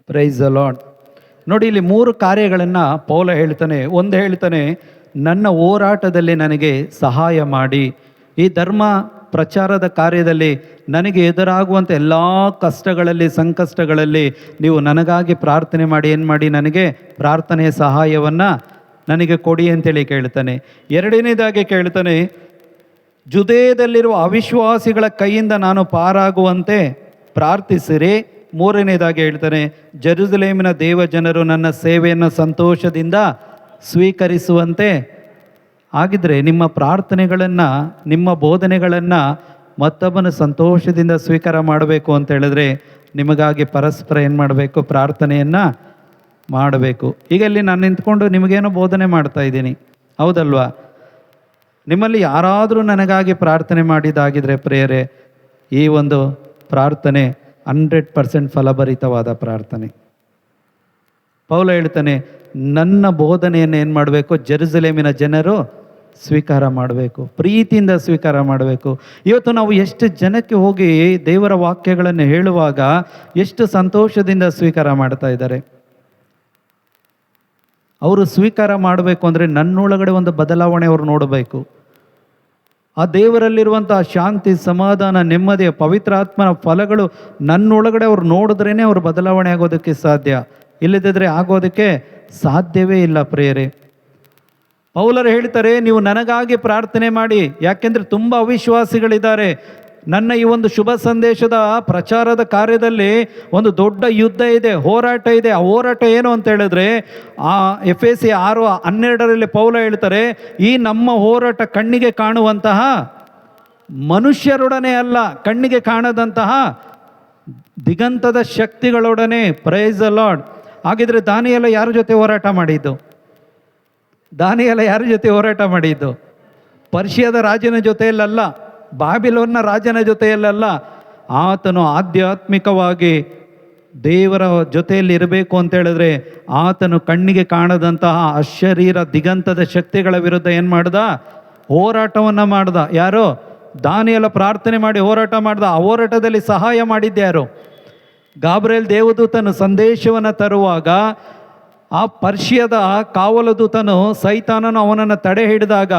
Price the lord. ನೋಡಿ, ಇಲ್ಲಿ 3 ಕಾರ್ಯಗಳನ್ನು ಪೌಲ ಹೇಳ್ತಾನೆ. ಒಂದು ಹೇಳ್ತಾನೆ, ನನ್ನ ಹೋರಾಟದಲ್ಲಿ ನನಗೆ ಸಹಾಯ ಮಾಡಿ. ಈ ಧರ್ಮ ಪ್ರಚಾರದ ಕಾರ್ಯದಲ್ಲಿ ನನಗೆ ಎದುರಾಗುವಂಥ ಎಲ್ಲ ಕಷ್ಟಗಳಲ್ಲಿ, ಸಂಕಷ್ಟಗಳಲ್ಲಿ ನೀವು ನನಗಾಗಿ ಪ್ರಾರ್ಥನೆ ಮಾಡಿ. ಏನು ಮಾಡಿ? ನನಗೆ ಪ್ರಾರ್ಥನೆಯ ಸಹಾಯವನ್ನು ನನಗೆ ಕೊಡಿ ಅಂತೇಳಿ ಕೇಳ್ತಾನೆ. ಎರಡನೇದಾಗಿ ಕೇಳ್ತಾನೆ, ಜುದೇಯದಲ್ಲಿರುವ ಅವಿಶ್ವಾಸಿಗಳ ಕೈಯಿಂದ ನಾನು ಪಾರಾಗುವಂತೆ ಪ್ರಾರ್ಥಿಸಿರಿ. ಮೂರನೇದಾಗಿ ಹೇಳ್ತಾನೆ, ಜೆರುಸಲೇಮಿನ ದೇವಜನರು ನನ್ನ ಸೇವೆಯನ್ನು ಸಂತೋಷದಿಂದ ಸ್ವೀಕರಿಸುವಂತೆ. ಹಾಗಿದ್ರೆ ನಿಮ್ಮ ಪ್ರಾರ್ಥನೆಗಳನ್ನು, ನಿಮ್ಮ ಬೋಧನೆಗಳನ್ನು ಮತ್ತೊಬ್ಬನ ಸಂತೋಷದಿಂದ ಸ್ವೀಕಾರ ಮಾಡಬೇಕು ಅಂತ ಹೇಳಿದ್ರೆ ನಿಮಗಾಗಿ ಪರಸ್ಪರ ಏನು ಮಾಡಬೇಕು? ಪ್ರಾರ್ಥನೆಯನ್ನು ಮಾಡಬೇಕು. ಈಗ ಇಲ್ಲಿ ನಾನು ನಿಂತ್ಕೊಂಡು ನಿಮಗೇನೋ ಬೋಧನೆ ಮಾಡ್ತಾ ಇದ್ದೀನಿ, ಹೌದಲ್ವಾ? ನಿಮ್ಮಲ್ಲಿ ಯಾರಾದರೂ ನನಗಾಗಿ ಪ್ರಾರ್ಥನೆ ಮಾಡಿದ್ದಾಗಿದ್ರೆ ಪ್ರೇಯರೆ, ಈ ಒಂದು ಪ್ರಾರ್ಥನೆ 100% ಫಲಭರಿತವಾದ ಪ್ರಾರ್ಥನೆ. ಪೌಲ ಹೇಳ್ತಾನೆ, ನನ್ನ ಬೋಧನೆಯನ್ನು ಏನು ಮಾಡಬೇಕು? ಜೆರುಸಲೇಮಿನ ಜನರು ಸ್ವೀಕಾರ ಮಾಡಬೇಕು, ಪ್ರೀತಿಯಿಂದ ಸ್ವೀಕಾರ ಮಾಡಬೇಕು. ಇವತ್ತು ನಾವು ಎಷ್ಟು ಜನಕ್ಕೆ ಹೋಗಿ ದೇವರ ವಾಕ್ಯಗಳನ್ನು ಹೇಳುವಾಗ ಎಷ್ಟು ಸಂತೋಷದಿಂದ ಸ್ವೀಕಾರ ಮಾಡ್ತಾ ಇದ್ದಾರೆ. ಅವರು ಸ್ವೀಕಾರ ಮಾಡಬೇಕು ಅಂದರೆ ನನ್ನೊಳಗಡೆ ಒಂದು ಬದಲಾವಣೆ ಅವರು ನೋಡಬೇಕು. ಆ ದೇವರಲ್ಲಿರುವಂಥ ಶಾಂತಿ, ಸಮಾಧಾನ, ನೆಮ್ಮದಿಯ ಪವಿತ್ರಾತ್ಮನ ಫಲಗಳು ನನ್ನೊಳಗಡೆ ಅವ್ರು ನೋಡಿದ್ರೇ ಅವ್ರು ಬದಲಾವಣೆ ಆಗೋದಕ್ಕೆ ಸಾಧ್ಯ. ಇಲ್ಲದಿದ್ದರೆ ಆಗೋದಕ್ಕೆ ಸಾಧ್ಯವೇ ಇಲ್ಲ ಪ್ರಿಯರೇ. ಪೌಲರು ಹೇಳ್ತಾರೆ, ನೀವು ನನಗಾಗಿ ಪ್ರಾರ್ಥನೆ ಮಾಡಿ. ಯಾಕೆಂದರೆ ತುಂಬ ಅವಿಶ್ವಾಸಿಗಳಿದ್ದಾರೆ. ನನ್ನ ಈ ಒಂದು ಶುಭ ಸಂದೇಶದ ಪ್ರಚಾರದ ಕಾರ್ಯದಲ್ಲಿ ಒಂದು ದೊಡ್ಡ ಯುದ್ಧ ಇದೆ, ಹೋರಾಟ ಇದೆ. ಆ ಹೋರಾಟ ಏನು ಅಂತ ಹೇಳಿದ್ರೆ, ಆ ಎಫೆಸಿ 6:12ರಲ್ಲಿ ಪೌಲ ಹೇಳ್ತಾರೆ, ಈ ನಮ್ಮ ಹೋರಾಟ ಕಣ್ಣಿಗೆ ಕಾಣುವಂತಹ ಮನುಷ್ಯರೊಡನೆ ಅಲ್ಲ, ಕಣ್ಣಿಗೆ ಕಾಣದಂತಹ ದಿಗಂತದ ಶಕ್ತಿಗಳೊಡನೆ. Praise the Lord. ಹಾಗಿದ್ರೆ ದಾನಿಯೇಲ ಯಾರ ಜೊತೆ ಹೋರಾಟ ಮಾಡಿದ್ದು? ದಾನಿಯೇಲ ಯಾರ ಜೊತೆ ಹೋರಾಟ ಮಾಡಿದ್ದು? ಪರ್ಷಿಯಾದ ರಾಜನ ಜೊತೆಯಲ್ಲ, ಬಾಬಿಲೋನ್ನ ರಾಜನ ಜೊತೆಯಲ್ಲ. ಆತನು ಆಧ್ಯಾತ್ಮಿಕವಾಗಿ ದೇವರ ಜೊತೆಯಲ್ಲಿ ಇರಬೇಕು ಅಂತ ಹೇಳಿದ್ರೆ ಆತನು ಕಣ್ಣಿಗೆ ಕಾಣದಂತಹ ಅಶರೀರ ದಿಗಂತದ ಶಕ್ತಿಗಳ ವಿರುದ್ಧ ಏನು ಮಾಡ್ದ? ಹೋರಾಟವನ್ನು ಮಾಡ್ದ. ಯಾರು? ದಾನಿಯೇಲ ಪ್ರಾರ್ಥನೆ ಮಾಡಿ ಹೋರಾಟ ಮಾಡ್ದ. ಆ ಹೋರಾಟದಲ್ಲಿ ಸಹಾಯ ಮಾಡಿದ್ದ್ಯಾರು? ಗಾಬ್ರಿಯೇಲ್ ದೇವದೂತನು ಸಂದೇಶವನ್ನು ತರುವಾಗ ಆ ಪರ್ಷಿಯದ ಕಾವಲು ದೂತನು ಸೈತಾನನು ಅವನನ್ನು ತಡೆ ಹಿಡಿದಾಗ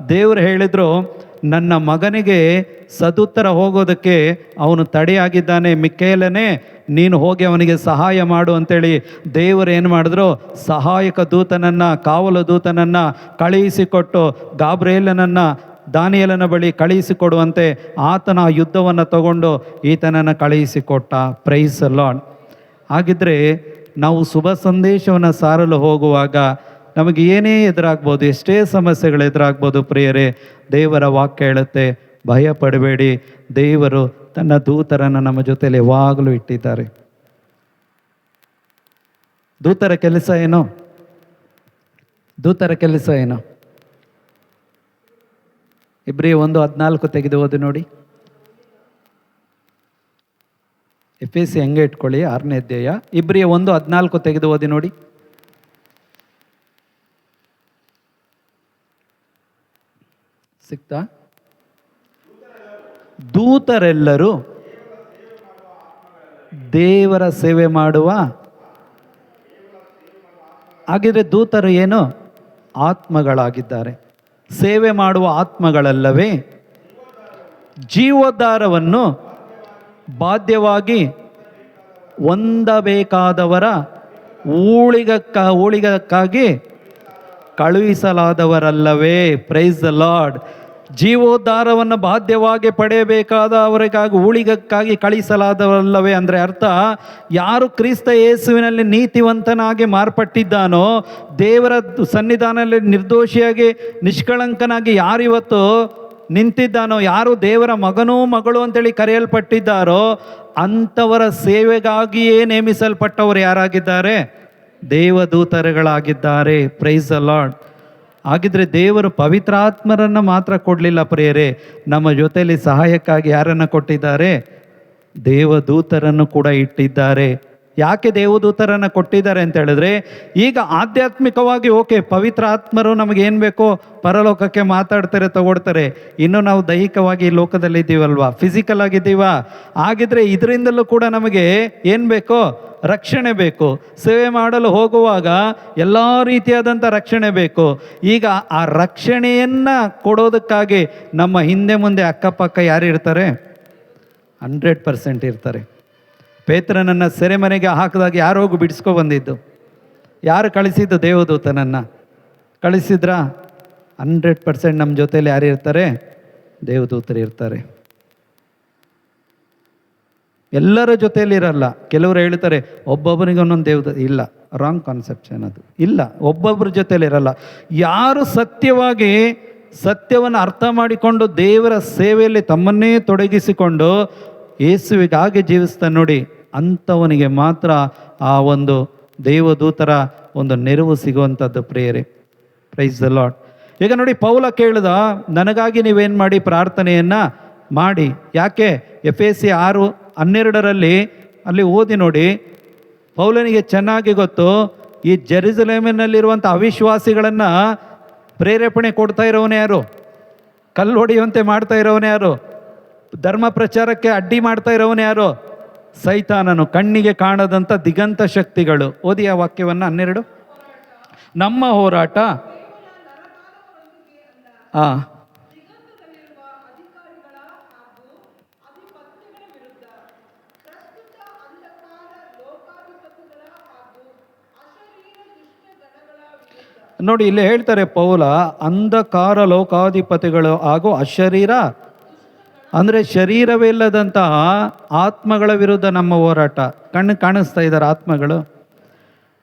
ದೇವರು ಹೇಳಿದರು, ನನ್ನ ಮಗನಿಗೆ ಸದುತ್ತರ ಹೋಗೋದಕ್ಕೆ ಅವನು ತಡೆಯಾಗಿದ್ದಾನೆ, ಮಿಕ್ಕೇಲನೇ ನೀನು ಹೋಗಿ ಅವನಿಗೆ ಸಹಾಯ ಮಾಡು ಅಂತೇಳಿ ದೇವರು ಏನು ಮಾಡಿದ್ರು? ಸಹಾಯಕ ದೂತನನ್ನು, ಕಾವಲು ದೂತನನ್ನು ಕಳುಹಿಸಿಕೊಟ್ಟು ಗಾಬ್ರಿಯೇಲನನ್ನು ದಾನಿಯೇಲನ ಬಳಿ ಕಳುಹಿಸಿಕೊಡುವಂತೆ ಆತನ ಯುದ್ಧವನ್ನು ತಗೊಂಡು ಈತನನ್ನು ಕಳುಹಿಸಿಕೊಟ್ಟ. Price the Lord. ಹಾಗಿದ್ರೆ ನಾವು ಶುಭ ಸಂದೇಶವನ್ನು ಸಾರಲು ಹೋಗುವಾಗ ನಮಗೆ ಏನೇ ಎದುರಾಗ್ಬೋದು, ಎಷ್ಟೇ ಸಮಸ್ಯೆಗಳು ಎದುರಾಗ್ಬೋದು ಪ್ರಿಯರೇ, ದೇವರ ವಾಕ್ಯ ಹೇಳುತ್ತೆ, ಭಯ ಪಡಬೇಡಿ, ದೇವರು ತನ್ನ ದೂತರನ್ನು ನಮ್ಮ ಜೊತೆಯಲ್ಲಿ ಯಾವಾಗಲೂ ಇಟ್ಟಿದ್ದಾರೆ. ದೂತರ ಕೆಲಸ ಏನು? ದೂತರ ಕೆಲಸ ಏನು? ಇಬ್ರಿಯ 1:14 ತೆಗೆದು ಓದಿ ನೋಡಿ. ಎಫೆಸಿ ಹಂಗೆ ಇಟ್ಕೊಳ್ಳಿ, 6ನೇ ಅಧ್ಯಾಯ. ಇಬ್ರಿಯ 1:14 ತೆಗೆದು ಓದಿ ನೋಡಿ. ಸಿಕ್ತಾ? ದೂತರೆಲ್ಲರೂ ದೇವರ ಸೇವೆ ಮಾಡುವ. ಹಾಗಿದ್ರೆ ದೂತರು ಏನು? ಆತ್ಮಗಳಾಗಿದ್ದಾರೆ. ಸೇವೆ ಮಾಡುವ ಆತ್ಮಗಳಲ್ಲವೇ ಜೀವೋದ್ಧಾರವನ್ನು ಬಾಧ್ಯವಾಗಿ ಹೊಂದಬೇಕಾದವರ ಊಳಿಗಕ್ಕಾಗಿ ಕಳುಹಿಸಲಾದವರಲ್ಲವೇ. Praise the Lord. ಜೀವೋದ್ಧಾರವನ್ನು ಬಾಧ್ಯವಾಗಿ ಪಡೆಯಬೇಕಾದ ಅವರಿಗಾಗಿ ಊಳಿಗಕ್ಕಾಗಿ ಕಳಿಸಲಾದವರಲ್ಲವೇ ಅಂದರೆ ಅರ್ಥ, ಯಾರು ಕ್ರಿಸ್ತ ಯೇಸುವಿನಲ್ಲಿ ನೀತಿವಂತನಾಗಿ ಮಾರ್ಪಟ್ಟಿದ್ದಾನೋ, ದೇವರ ಸನ್ನಿಧಾನದಲ್ಲಿ ನಿರ್ದೋಷಿಯಾಗಿ ನಿಷ್ಕಳಂಕನಾಗಿ ಯಾರಿವತ್ತು ನಿಂತಿದ್ದಾನೋ, ಯಾರು ದೇವರ ಮಗನೂ ಮಗಳು ಅಂತೇಳಿ ಕರೆಯಲ್ಪಟ್ಟಿದ್ದಾರೋ ಅಂಥವರ ಸೇವೆಗಾಗಿಯೇ ನೇಮಿಸಲ್ಪಟ್ಟವರು ಯಾರಾಗಿದ್ದಾರೆ? ದೇವದೂತರುಗಳಾಗಿದ್ದಾರೆ. Praise the Lord. ಹಾಗಿದ್ರೆ ದೇವರು ಪವಿತ್ರಾತ್ಮರನ್ನು ಮಾತ್ರ ಕೊಡಲಿಲ್ಲ ಪ್ರಿಯರೇ, ನಮ್ಮ ಜೊತೆಯಲ್ಲಿ ಸಹಾಯಕ್ಕಾಗಿ ಯಾರನ್ನು ಕೊಟ್ಟಿದ್ದಾರೆ? ದೇವದೂತರನ್ನು ಕೂಡ ಇಟ್ಟಿದ್ದಾರೆ. ಯಾಕೆ ದೇವದೂತರನ್ನು ಕೊಟ್ಟಿದ್ದಾರೆ ಅಂತ ಹೇಳಿದ್ರೆ, ಈಗ ಆಧ್ಯಾತ್ಮಿಕವಾಗಿ ಓಕೆ, ಪವಿತ್ರ ಆತ್ಮರು ನಮಗೆ ಏನು ಬೇಕೋ ಪರಲೋಕಕ್ಕೆ ಮಾತಾಡ್ತಾರೆ, ತಗೊಳ್ತಾರೆ. ಇನ್ನು ನಾವು ದೈಹಿಕವಾಗಿ ಈ ಲೋಕದಲ್ಲಿ ಇದ್ದೀವಲ್ವಾ, ಫಿಸಿಕಲ್ ಆಗಿದ್ದೀವ. ಹಾಗಿದ್ರೆ ಇದರಿಂದಲೂ ಕೂಡ ನಮಗೆ ಏನು ಬೇಕೋ? ರಕ್ಷಣೆ ಬೇಕು. ಸೇವೆ ಮಾಡಲು ಹೋಗುವಾಗ ಎಲ್ಲ ರೀತಿಯಾದಂಥ ರಕ್ಷಣೆ ಬೇಕು. ಈಗ ಆ ರಕ್ಷಣೆಯನ್ನು ಕೊಡೋದಕ್ಕಾಗಿ ನಮ್ಮ ಹಿಂದೆ ಮುಂದೆ ಅಕ್ಕಪಕ್ಕ ಯಾರು ಇರ್ತಾರೆ? 100% ಇರ್ತಾರೆ. ಪೇತ್ರನನ್ನು ಸೆರೆಮನೆಗೆ ಹಾಕಿದಾಗ ಯಾರು ಹೋಗಿ ಬಿಡಿಸ್ಕೊ ಬಂದಿದ್ದು? ಯಾರು ಕಳಿಸಿದ್ದು? ದೇವದೂತನನ್ನು ಕಳಿಸಿದ್ರಾ? 100% ನಮ್ಮ ಜೊತೆಯಲ್ಲಿ ಯಾರು ಇರ್ತಾರೆ? ದೇವದೂತರು ಇರ್ತಾರೆ. ಎಲ್ಲರ ಜೊತೆಯಲ್ಲಿ ಇರಲ್ಲ. ಕೆಲವರು ಹೇಳ್ತಾರೆ ಒಬ್ಬೊಬ್ಬನಿಗೆ ಒಂದೊಂದು ದೇವದೂತ. ಇಲ್ಲ, ರಾಂಗ್ ಕಾನ್ಸೆಪ್ಷನ್ ಅದು. ಇಲ್ಲ, ಒಬ್ಬೊಬ್ಬರ ಜೊತೆಯಲ್ಲಿ ಇರಲ್ಲ. ಯಾರು ಸತ್ಯವಾಗಿ ಸತ್ಯವನ್ನು ಅರ್ಥ ಮಾಡಿಕೊಂಡು ದೇವರ ಸೇವೆಯಲ್ಲಿ ತಮ್ಮನ್ನೇ ತೊಡಗಿಸಿಕೊಂಡು ಯೇಸುವಿಗಾಗಿ ಜೀವಿಸ್ತಾನೆ ನೋಡಿ, ಅಂಥವನಿಗೆ ಮಾತ್ರ ಆ ಒಂದು ದೇವದೂತರ ಒಂದು ನೆರವು ಸಿಗುವಂಥದ್ದು ಪ್ರಿಯರೇ. Price the lord. ಈಗ ನೋಡಿ, ಪೌಲ ಕೇಳಿದ, ನನಗಾಗಿ ನೀವೇನು ಮಾಡಿ? ಪ್ರಾರ್ಥನೆಯನ್ನು ಮಾಡಿ. ಯಾಕೆ? ಎಫೆಸಿ 6:12 ಅಲ್ಲಿ ಓದಿ ನೋಡಿ. ಪೌಲನಿಗೆ ಚೆನ್ನಾಗಿ ಗೊತ್ತು, ಈ ಜೆರುಸಲೇಮಿನಲ್ಲಿರುವಂಥ ಅವಿಶ್ವಾಸಿಗಳನ್ನು ಪ್ರೇರೇಪಣೆ ಕೊಡ್ತಾ ಇರೋವನೇ ಯಾರು? ಕಲ್ಲು ಹೊಡೆಯುವಂತೆ ಮಾಡ್ತಾ ಇರೋವನೇ ಯಾರು? ಧರ್ಮ ಪ್ರಚಾರಕ್ಕೆ ಅಡ್ಡಿ ಮಾಡ್ತಾ ಇರೋವನೇ ಯಾರು? ಸೈತಾನನು. ಕಣ್ಣಿಗೆ ಕಾಣದಂಥ ದಿಗಂತ ಶಕ್ತಿಗಳು. ಓದಿ ಆ ವಾಕ್ಯವನ್ನು 12. ನಮ್ಮ ಹೋರಾಟ ನೋಡಿ, ಇಲ್ಲಿ ಹೇಳ್ತಾರೆ ಪೌಲ, ಅಂಧಕಾರ ಲೋಕಾಧಿಪತಿಗಳು ಹಾಗೂ ಅಶರೀರ ಅಂದರೆ ಶರೀರವಿಲ್ಲದಂತಹ ಆತ್ಮಗಳ ವಿರುದ್ಧ ನಮ್ಮ ಹೋರಾಟ. ಕಣ್ಣು ಕಾಣಿಸ್ತಾ ಇದ್ದಾರೆ ಆತ್ಮಗಳು.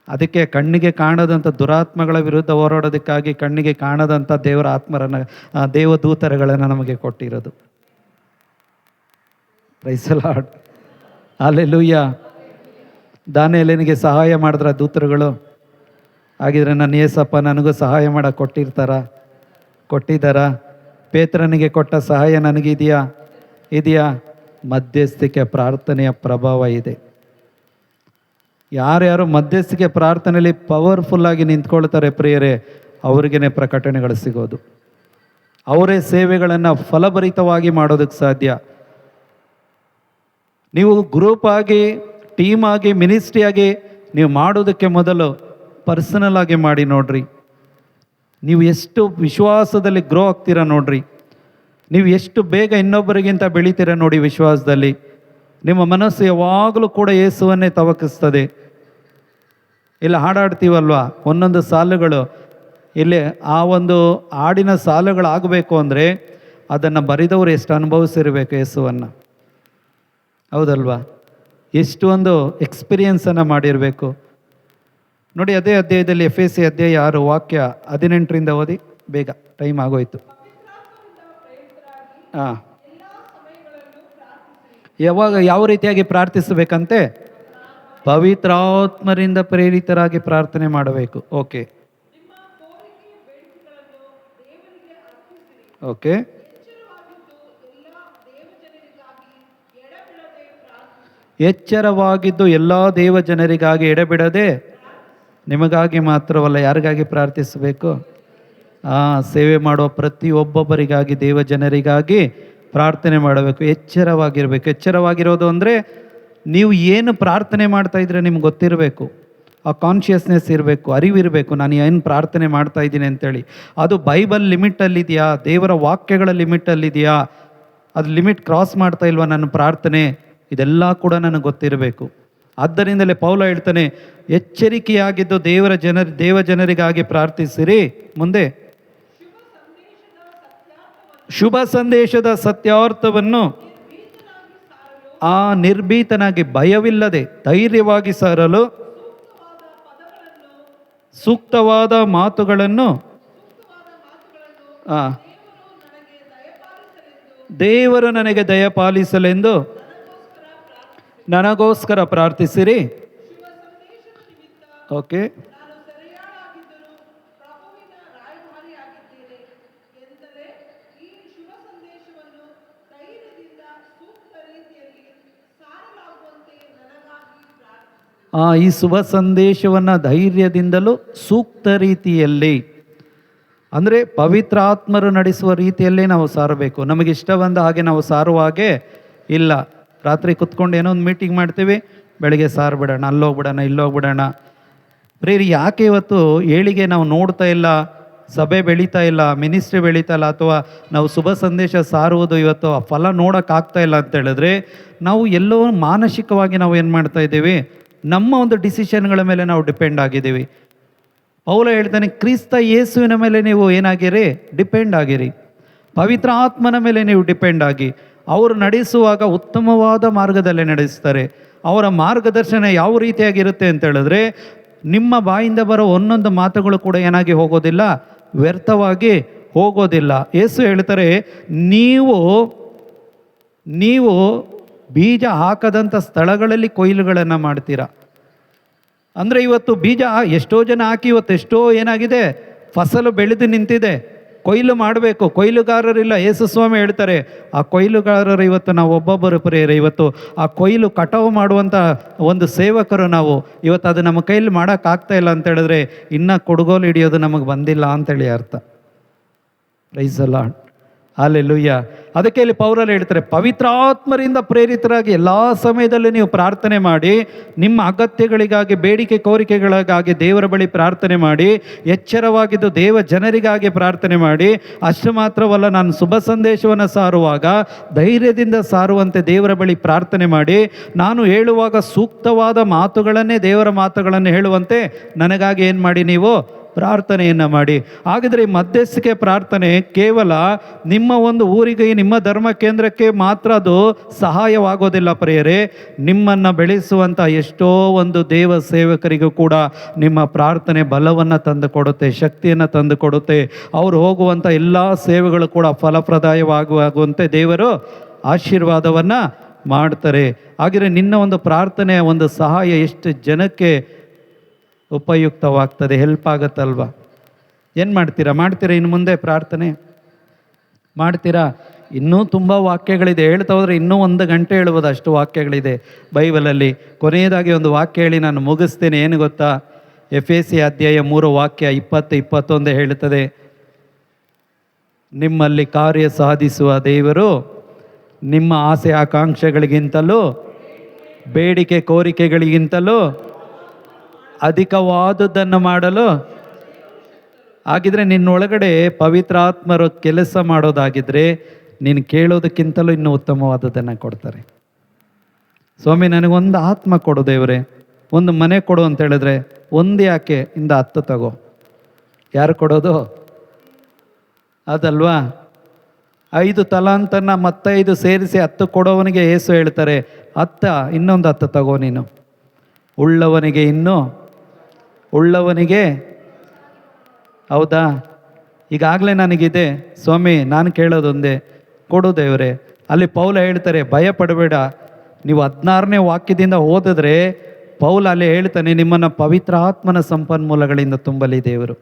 ಅದಕ್ಕೆ ಕಣ್ಣಿಗೆ ಕಾಣದಂಥ ದುರಾತ್ಮಗಳ ವಿರುದ್ಧ ಹೋರಾಡೋದಕ್ಕಾಗಿ ಕಣ್ಣಿಗೆ ಕಾಣದಂಥ ದೇವರ ಆತ್ಮರನ್ನು, ದೇವದೂತರುಗಳನ್ನು ನಮಗೆ ಕೊಟ್ಟಿರೋದು. Price the lord. ಹಲ್ಲೆಲೂಯಾ. ದಾನಿಯೇಲನಿಗೆ ಸಹಾಯ ಮಾಡಿದ್ರ ದೂತರುಗಳು? ಹಾಗಿದ್ರೆ ನನ್ನ ಯೇಸಪ್ಪ ನನಗೂ ಸಹಾಯ ಮಾಡಕ್ಕೆ ಕೊಟ್ಟಿದ್ದಾರಾ? ಪೇತ್ರನಿಗೆ ಕೊಟ್ಟ ಸಹಾಯ ನನಗಿದೆಯಾ? ಮಧ್ಯಸ್ಥಿಕೆ ಪ್ರಾರ್ಥನೆಯ ಪ್ರಭಾವ ಇದೆ. ಯಾರ್ಯಾರು ಮಧ್ಯಸ್ಥಿಕೆ ಪ್ರಾರ್ಥನೆಯಲ್ಲಿ ಪವರ್ಫುಲ್ಲಾಗಿ ನಿಂತ್ಕೊಳ್ತಾರೆ ಪ್ರಿಯರೇ, ಅವ್ರಿಗೇ ಪ್ರಕಟಣೆಗಳು ಸಿಗೋದು. ಅವರೇ ಸೇವೆಗಳನ್ನು ಫಲಭರಿತವಾಗಿ ಮಾಡೋದಕ್ಕೆ ಸಾಧ್ಯ. ನೀವು ಗ್ರೂಪ್ ಆಗಿ, ಟೀಮ್ ಆಗಿ, ಮಿನಿಸ್ಟ್ರಿ ಆಗಿ ನೀವು ಮಾಡೋದಕ್ಕೆ ಮೊದಲು ಪರ್ಸನಲ್ ಆಗಿ ಮಾಡಿ ನೋಡ್ರಿ. ನೀವು ಎಷ್ಟು ವಿಶ್ವಾಸದಲ್ಲಿ ಗ್ರೋ ಆಗ್ತೀರಾ ನೋಡ್ರಿ. ನೀವು ಎಷ್ಟು ಬೇಗ ಇನ್ನೊಬ್ಬರಿಗಿಂತ ಬೆಳಿತೀರ ನೋಡಿ ವಿಶ್ವಾಸದಲ್ಲಿ. ನಿಮ್ಮ ಮನಸ್ಸು ಯಾವಾಗಲೂ ಕೂಡ ಯೇಸುವನ್ನೇ ತವಕಿಸ್ತದೆ. ಇಲ್ಲಿ ಹಾಡಾಡ್ತೀವಲ್ವಾ, ಒಂದೊಂದು ಸಾಲುಗಳು, ಇಲ್ಲಿ ಆ ಒಂದು ಹಾಡಿನ ಸಾಲುಗಳಾಗಬೇಕು ಅಂದರೆ ಅದನ್ನು ಬರೆದವರು ಎಷ್ಟು ಅನುಭವಿಸಿರಬೇಕು ಯೇಸುವನ್ನು, ಹೌದಲ್ವಾ? ಎಷ್ಟು ಒಂದು ಎಕ್ಸ್ಪೀರಿಯನ್ಸನ್ನು ಮಾಡಿರಬೇಕು ನೋಡಿ. ಅದೇ ಅಧ್ಯಾಯದಲ್ಲಿ ಎಫೆಸಿ 6 ವಾಕ್ಯ 18 ಓದಿ, ಬೇಗ ಟೈಮ್ ಆಗೋಯ್ತು. ಯಾವ ರೀತಿಯಾಗಿ ಪ್ರಾರ್ಥಿಸಬೇಕಂತೆ? ಪವಿತ್ರಾತ್ಮರಿಂದ ಪ್ರೇರಿತರಾಗಿ ಪ್ರಾರ್ಥನೆ ಮಾಡಬೇಕು. ಓಕೆ. ಎಚ್ಚರವಾಗಿದ್ದು ಎಲ್ಲ ದೇವ ಜನರಿಗಾಗಿ ಎಡೆಬಿಡದೆ ನಿಮಗಾಗಿ ಮಾತ್ರವಲ್ಲ, ಯಾರಿಗಾಗಿ ಪ್ರಾರ್ಥಿಸಬೇಕು? ಸೇವೆ ಮಾಡುವ ಪ್ರತಿಯೊಬ್ಬೊಬ್ಬರಿಗಾಗಿ, ದೇವ ಜನರಿಗಾಗಿ ಪ್ರಾರ್ಥನೆ ಮಾಡಬೇಕು. ಎಚ್ಚರವಾಗಿರಬೇಕು. ಎಚ್ಚರವಾಗಿರೋದು ಅಂದರೆ ನೀವು ಏನು ಪ್ರಾರ್ಥನೆ ಮಾಡ್ತಾ ಇದ್ರೆ ನಿಮ್ಗೆ ಗೊತ್ತಿರಬೇಕು. ಆ ಕಾನ್ಷಿಯಸ್ನೆಸ್ ಇರಬೇಕು, ಅರಿವಿರಬೇಕು, ನಾನು ಏನು ಪ್ರಾರ್ಥನೆ ಮಾಡ್ತಾ ಇದ್ದೀನಿ ಅಂತೇಳಿ. ಅದು ಬೈಬಲ್ ಲಿಮಿಟಲ್ಲಿದೆಯಾ, ದೇವರ ವಾಕ್ಯಗಳ ಲಿಮಿಟಲ್ಲಿದೆಯಾ, ಅದು ಲಿಮಿಟ್ ಕ್ರಾಸ್ ಮಾಡ್ತಾ ಇಲ್ವಾ ನನ್ನ ಪ್ರಾರ್ಥನೆ, ಇದೆಲ್ಲ ಕೂಡ ನನಗೆ ಗೊತ್ತಿರಬೇಕು. ಆದ್ದರಿಂದಲೇ ಪೌಲ ಹೇಳ್ತಾನೆ, ಎಚ್ಚರಿಕೆಯಾಗಿದ್ದು ದೇವ ಜನರಿಗಾಗಿ ಪ್ರಾರ್ಥಿಸಿರಿ. ಮುಂದೆ ಶುಭ ಸಂದೇಶದ ಸತ್ಯಾರ್ಥವನ್ನು ಆ ನಿರ್ಭೀತನಾಗಿ ಭಯವಿಲ್ಲದೆ ಧೈರ್ಯವಾಗಿ ಸಾರಲು ಸೂಕ್ತವಾದ ಮಾತುಗಳನ್ನು ದೇವರು ನನಗೆ ದಯಪಾಲಿಸಲೆಂದು ನನಗೋಸ್ಕರ ಪ್ರಾರ್ಥಿಸಿರಿ. ಓಕೆ, ಈ ಶುಭ ಸಂದೇಶವನ್ನು ಧೈರ್ಯದಿಂದಲೂ ಸೂಕ್ತ ರೀತಿಯಲ್ಲಿ, ಅಂದರೆ ಪವಿತ್ರ ಆತ್ಮರು ನಡೆಸುವ ರೀತಿಯಲ್ಲೇ ನಾವು ಸಾರಬೇಕು. ನಮಗಿಷ್ಟ ಬಂದ ಹಾಗೆ ನಾವು ಸಾರುವ ಹಾಗೆ ಇಲ್ಲ. ರಾತ್ರಿ ಕುತ್ಕೊಂಡು ಏನೋ ಒಂದು ಮೀಟಿಂಗ್ ಮಾಡ್ತೀವಿ, ಬೆಳಗ್ಗೆ ಸಾರ್ಬಿಡೋಣ, ಅಲ್ಲೋಗ್ಬಿಡೋಣ, ಇಲ್ಲೋಗ್ಬಿಡೋಣ. ಪ್ರೇರಿ, ಯಾಕೆ ಇವತ್ತು ಏಳಿಗೆ ನಾವು ನೋಡ್ತಾ ಇಲ್ಲ, ಸಭೆ ಬೆಳೀತಾ ಇಲ್ಲ, ಮಿನಿಸ್ಟ್ರಿ ಬೆಳೀತಾ ಇಲ್ಲ, ಅಥವಾ ನಾವು ಶುಭ ಸಂದೇಶ ಸಾರುವುದು ಇವತ್ತು ಆ ಫಲ ನೋಡೋಕ್ಕಾಗ್ತಾ ಇಲ್ಲ ಅಂತ ಹೇಳಿದ್ರೆ, ನಾವು ಎಲ್ಲೋ ಮಾನಸಿಕವಾಗಿ ನಾವು ಏನು ಮಾಡ್ತಾ ಇದ್ದೀವಿ, ನಮ್ಮ ಒಂದು ಡಿಸಿಷನ್ಗಳ ಮೇಲೆ ನಾವು ಡಿಪೆಂಡ್ ಆಗಿದ್ದೀವಿ. ಪೌಲ ಹೇಳ್ತಾನೆ, ಕ್ರಿಸ್ತ ಯೇಸುವಿನ ಮೇಲೆ ನೀವು ಏನಾಗಿರಿ, ಡಿಪೆಂಡ್ ಆಗಿರಿ. ಪವಿತ್ರ ಆತ್ಮನ ಮೇಲೆ ನೀವು ಡಿಪೆಂಡ್ ಆಗಿ, ಅವರು ನಡೆಸುವಾಗ ಉತ್ತಮವಾದ ಮಾರ್ಗದಲ್ಲೇ ನಡೆಸ್ತಾರೆ. ಅವರ ಮಾರ್ಗದರ್ಶನ ಯಾವ ರೀತಿಯಾಗಿರುತ್ತೆ ಅಂತ ಹೇಳಿದ್ರೆ, ನಿಮ್ಮ ಬಾಯಿಂದ ಬರೋ ಒಂದೊಂದು ಮಾತುಗಳು ಕೂಡ ಏನಾಗಿ ಹೋಗೋದಿಲ್ಲ, ವ್ಯರ್ಥವಾಗಿ ಹೋಗೋದಿಲ್ಲ. ಯೇಸು ಹೇಳ್ತಾರೆ, ನೀವು ಬೀಜ ಹಾಕದಂಥ ಸ್ಥಳಗಳಲ್ಲಿ ಕೊಯ್ಲುಗಳನ್ನು ಮಾಡ್ತೀರಾ. ಅಂದರೆ ಇವತ್ತು ಬೀಜ ಎಷ್ಟೋ ಜನ ಹಾಕಿ ಇವತ್ತು ಎಷ್ಟೋ ಏನಾಗಿದೆ, ಫಸಲು ಬೆಳೆದು ನಿಂತಿದೆ. ಕೊಯ್ಲು ಮಾಡಬೇಕು, ಕೊಯ್ಲುಗಾರರಿಲ್ಲ. ಯೇಸು ಸ್ವಾಮಿ ಹೇಳ್ತಾರೆ, ಆ ಕೊಯ್ಲುಗಾರರು ಇವತ್ತು ನಾವು ಒಬ್ಬೊಬ್ಬರು ಪ್ರೇರೆ. ಇವತ್ತು ಆ ಕೊಯ್ಲು ಕಟಾವು ಮಾಡುವಂಥ ಒಂದು ಸೇವಕರು ನಾವು. ಇವತ್ತು ಅದು ನಮ್ಮ ಕೈಲಿ ಮಾಡೋಕ್ಕಾಗ್ತಾ ಇಲ್ಲ ಅಂತ ಹೇಳಿದ್ರೆ, ಇನ್ನೂ ಕೊಡುಗೋಲು ಹಿಡಿಯೋದು ನಮಗೆ ಬಂದಿಲ್ಲ ಅಂತೇಳಿ ಅರ್ಥ. Praise the lord, hallelujah. ಅದಕ್ಕೆ ಇಲ್ಲಿ ಪೌಲರು ಹೇಳ್ತಾರೆ, ಪವಿತ್ರಾತ್ಮರಿಂದ ಪ್ರೇರಿತರಾಗಿ ಎಲ್ಲ ಸಮಯದಲ್ಲೂ ನೀವು ಪ್ರಾರ್ಥನೆ ಮಾಡಿ, ನಿಮ್ಮ ಅಗತ್ಯಗಳಿಗಾಗಿ, ಬೇಡಿಕೆ ಕೋರಿಕೆಗಳಿಗಾಗಿ ದೇವರ ಬಳಿ ಪ್ರಾರ್ಥನೆ ಮಾಡಿ, ಎಚ್ಚರವಾಗಿದ್ದು ದೇವ ಜನರಿಗಾಗಿ ಪ್ರಾರ್ಥನೆ ಮಾಡಿ. ಅಷ್ಟು ಮಾತ್ರವಲ್ಲ, ನಾನು ಶುಭ ಸಂದೇಶವನ್ನು ಸಾರುವಾಗ ಧೈರ್ಯದಿಂದ ಸಾರುವಂತೆ ದೇವರ ಬಳಿ ಪ್ರಾರ್ಥನೆ ಮಾಡಿ, ನಾನು ಹೇಳುವಾಗ ಸೂಕ್ತವಾದ ಮಾತುಗಳನ್ನೇ, ದೇವರ ಮಾತುಗಳನ್ನು ಹೇಳುವಂತೆ ನನಗಾಗಿ ಏನು ಮಾಡಿ, ನೀವು ಪ್ರಾರ್ಥನೆಯನ್ನು ಮಾಡಿ. ಹಾಗಿದ್ರೆ ಈ ಮಧ್ಯಸ್ಥಿಕೆ ಪ್ರಾರ್ಥನೆ ಕೇವಲ ನಿಮ್ಮ ಒಂದು ಊರಿಗೆ, ನಿಮ್ಮ ಧರ್ಮ ಕೇಂದ್ರಕ್ಕೆ ಮಾತ್ರ ಅದು ಸಹಾಯವಾಗೋದಿಲ್ಲ ಪ್ರಿಯರೇ. ನಿಮ್ಮನ್ನು ಬೆಳೆಸುವಂಥ ಎಷ್ಟೋ ಒಂದು ದೇವ ಸೇವಕರಿಗೂ ಕೂಡ ನಿಮ್ಮ ಪ್ರಾರ್ಥನೆ ಬಲವನ್ನು ತಂದು ಕೊಡುತ್ತೆ, ಶಕ್ತಿಯನ್ನು ತಂದು ಕೊಡುತ್ತೆ. ಅವರು ಹೋಗುವಂಥ ಎಲ್ಲ ಸೇವೆಗಳು ಕೂಡ ಫಲಪ್ರದಾಯವಾಗುವಂತೆ ದೇವರು ಆಶೀರ್ವಾದವನ್ನು ಮಾಡ್ತಾರೆ. ಹಾಗೆಯೇ ನಿನ್ನ ಒಂದು ಪ್ರಾರ್ಥನೆಯ ಒಂದು ಸಹಾಯ ಎಷ್ಟು ಜನಕ್ಕೆ ಉಪಯುಕ್ತವಾಗ್ತದೆ, ಹೆಲ್ಪ್ ಆಗುತ್ತಲ್ವ. ಏನು ಮಾಡ್ತೀರಾ ಇನ್ನು ಮುಂದೆ ಪ್ರಾರ್ಥನೆ ಮಾಡ್ತೀರಾ? ಇನ್ನೂ ತುಂಬ ವಾಕ್ಯಗಳಿದೆ, ಹೇಳ್ತಾ ಹೋದರೆ ಇನ್ನೂ 1 ಗಂಟೆ ಹೇಳ್ಬೋದು, ಅಷ್ಟು ವಾಕ್ಯಗಳಿದೆ ಬೈಬಲಲ್ಲಿ. ಕೊನೆಯದಾಗಿ ಒಂದು ವಾಕ್ಯ ಹೇಳಿ ನಾನು ಮುಗಿಸ್ತೇನೆ. ಏನು ಗೊತ್ತಾ? ಎಫೆಸಿ ಅಧ್ಯಾಯ 3 ವಾಕ್ಯ 20-21 ಹೇಳುತ್ತದೆ, ನಿಮ್ಮಲ್ಲಿ ಕಾರ್ಯ ಸಾಧಿಸುವ ದೇವರು ನಿಮ್ಮ ಆಸೆ ಆಕಾಂಕ್ಷೆಗಳಿಗಿಂತಲೂ, ಬೇಡಿಕೆ ಕೋರಿಕೆಗಳಿಗಿಂತಲೂ ಅಧಿಕವಾದದ್ದನ್ನು ಮಾಡಲು. ಹಾಗಿದ್ರೆ ನಿನ್ನೊಳಗಡೆ ಪವಿತ್ರಾತ್ಮರು ಕೆಲಸ ಮಾಡೋದಾಗಿದ್ದರೆ ನೀನು ಕೇಳೋದಕ್ಕಿಂತಲೂ ಇನ್ನೂ ಉತ್ತಮವಾದದ್ದನ್ನು ಕೊಡ್ತಾರೆ. ಸ್ವಾಮಿ ನನಗೊಂದು ಆತ್ಮ ಕೊಡು ದೇವರೇ, ಒಂದು ಮನೆ ಕೊಡು ಅಂತ ಹೇಳಿದ್ರೆ, ಒಂದು ಯಾಕೆ, 10 ತಗೋ. ಯಾರು ಕೊಡೋದು? ಅದಲ್ವಾ? 5 ತಲಾಂತನ್ನ ಮತ್ತೆ 5 ಸೇರಿಸಿ 10 ಕೊಡೋವನಿಗೆ ಯೇಸು ಹೇಳ್ತಾರೆ, 10 ಇನ್ನೊಂದು 10 ತಗೋ ನೀನು. ಉಳ್ಳವನಿಗೆ ಹೌದಾ? ಈಗಾಗಲೇ ನನಗಿದೆ ಸ್ವಾಮಿ, ನಾನು ಕೇಳೋದೊಂದೇ, ಕೊಡು ದೇವರೇ. ಅಲ್ಲಿ ಪೌಲ ಹೇಳ್ತಾರೆ, ಭಯ ಪಡಬೇಡ. ನೀವು 16ನೇ ವಾಕ್ಯದಿಂದ ಓದಿದ್ರೆ ಪೌಲ ಅಲ್ಲಿ ಹೇಳ್ತಾನೆ, ನಿಮ್ಮನ್ನು ಪವಿತ್ರ ಆತ್ಮನ ಸಂಪನ್ಮೂಲಗಳಿಂದ ತುಂಬಲಿ ದೇವರು.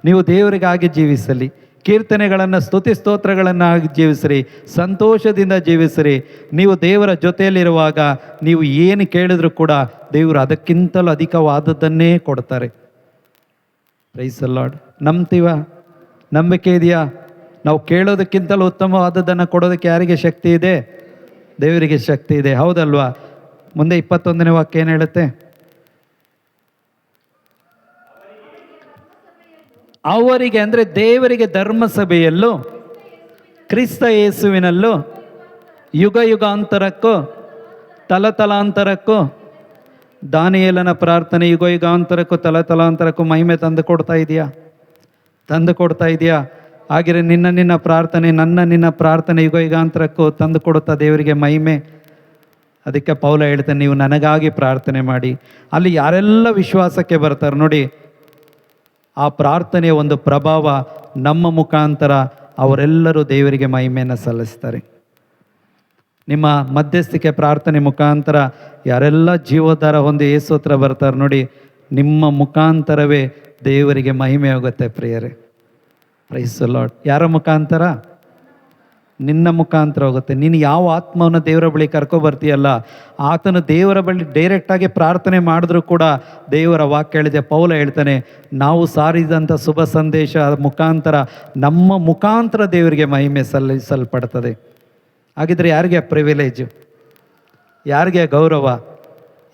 ನೀವು ದೇವರಿಗಾಗಿ ಜೀವಿಸಲಿ, ಕೀರ್ತನೆಗಳನ್ನು, ಸ್ತುತಿ ಸ್ತೋತ್ರಗಳನ್ನು ಜೀವಿಸ್ರಿ, ಸಂತೋಷದಿಂದ ಜೀವಿಸ್ರಿ. ನೀವು ದೇವರ ಜೊತೆಯಲ್ಲಿರುವಾಗ ನೀವು ಏನು ಕೇಳಿದ್ರು ಕೂಡ ದೇವರು ಅದಕ್ಕಿಂತಲೂ ಅಧಿಕವಾದದ್ದನ್ನೇ ಕೊಡ್ತಾರೆ. Praise the Lord. ನಂಬ್ತೀವ? ನಂಬಿಕೆ ಇದೆಯಾ? ನಾವು ಕೇಳೋದಕ್ಕಿಂತಲೂ ಉತ್ತಮವಾದದ್ದನ್ನು ಕೊಡೋದಕ್ಕೆ ಯಾರಿಗೆ ಶಕ್ತಿ ಇದೆ? ದೇವರಿಗೆ ಶಕ್ತಿ ಇದೆ, ಹೌದಲ್ವಾ? ಮುಂದೆ 21ನೇ ವಾಕ್ಯ ಏನು ಹೇಳುತ್ತೆ? ಅವರಿಗೆ ಅಂದರೆ ದೇವರಿಗೆ ಧರ್ಮಸಭೆಯಲ್ಲೂ ಕ್ರಿಸ್ತ ಯೇಸುವಿನಲ್ಲೂ ಯುಗ ಯುಗಾಂತರಕ್ಕೂ ತಲತಲಾಂತರಕ್ಕೂ ದಾನಿಯೇಲನ ಪ್ರಾರ್ಥನೆ ಯುಗ ಯುಗಾಂತರಕ್ಕೂ ತಲತಲಾಂತರಕ್ಕೂ ಮಹಿಮೆ ತಂದು ಕೊಡ್ತಾ ಇದೆಯಾ? ಹಾಗೆಯೇ ನಿನ್ನ ಪ್ರಾರ್ಥನೆ, ನಿನ್ನ ಪ್ರಾರ್ಥನೆ ಯುಗ ಯುಗಾಂತರಕ್ಕೂ ತಂದು ಕೊಡುತ್ತಾ ದೇವರಿಗೆ ಮಹಿಮೆ. ಅದಕ್ಕೆ ಪೌಲ ಹೇಳ್ತಾನೆ, ನೀವು ನನಗಾಗಿ ಪ್ರಾರ್ಥನೆ ಮಾಡಿ. ಅಲ್ಲಿ ಯಾರೆಲ್ಲ ವಿಶ್ವಾಸಕ್ಕೆ ಬರ್ತಾರೆ ನೋಡಿ, ಆ ಪ್ರಾರ್ಥನೆಯ ಒಂದು ಪ್ರಭಾವ ನಮ್ಮ ಮುಖಾಂತರ ಅವರೆಲ್ಲರೂ ದೇವರಿಗೆ ಮಹಿಮೆಯನ್ನು ಸಲ್ಲಿಸ್ತಾರೆ. ನಿಮ್ಮ ಮಧ್ಯಸ್ಥಿಕೆ ಪ್ರಾರ್ಥನೆ ಮುಖಾಂತರ ಯಾರೆಲ್ಲ ಜೀವೋದ್ಧಾರ ಹೊಂದಿ ಯೇಸು ಹತ್ರ ಬರ್ತಾರೆ ನೋಡಿ, ನಿಮ್ಮ ಮುಖಾಂತರವೇ ದೇವರಿಗೆ ಮಹಿಮೆ ಹೋಗುತ್ತೆ ಪ್ರಿಯರೇ. Praise the lord. ಯಾರ ಮುಖಾಂತರ? ನಿನ್ನ ಮುಖಾಂತರ ಹೋಗುತ್ತೆ. ನೀನು ಯಾವ ಆತ್ಮವನ್ನು ದೇವರ ಬಳಿ ಕರ್ಕೊಬರ್ತೀಯಲ್ಲ, ಆತನು ದೇವರ ಬಳಿ ಡೈರೆಕ್ಟಾಗಿ ಪ್ರಾರ್ಥನೆ ಮಾಡಿದ್ರೂ ಕೂಡ ದೇವರ ವಾಕ್ಯ ಹೇಳಿದೆ, ಪೌಲ ಹೇಳ್ತಾನೆ, ನಾವು ಸಾರಿದಂಥ ಶುಭ ಸಂದೇಶ ಮುಖಾಂತರ ನಮ್ಮ ಮುಖಾಂತರ ದೇವರಿಗೆ ಮಹಿಮೆ ಸಲ್ಲಿಸಲ್ಪಡ್ತದೆ. ಹಾಗಿದ್ರೆ ಯಾರಿಗೆ ಪ್ರಿವಿಲೇಜು? ಯಾರಿಗೆ ಗೌರವ?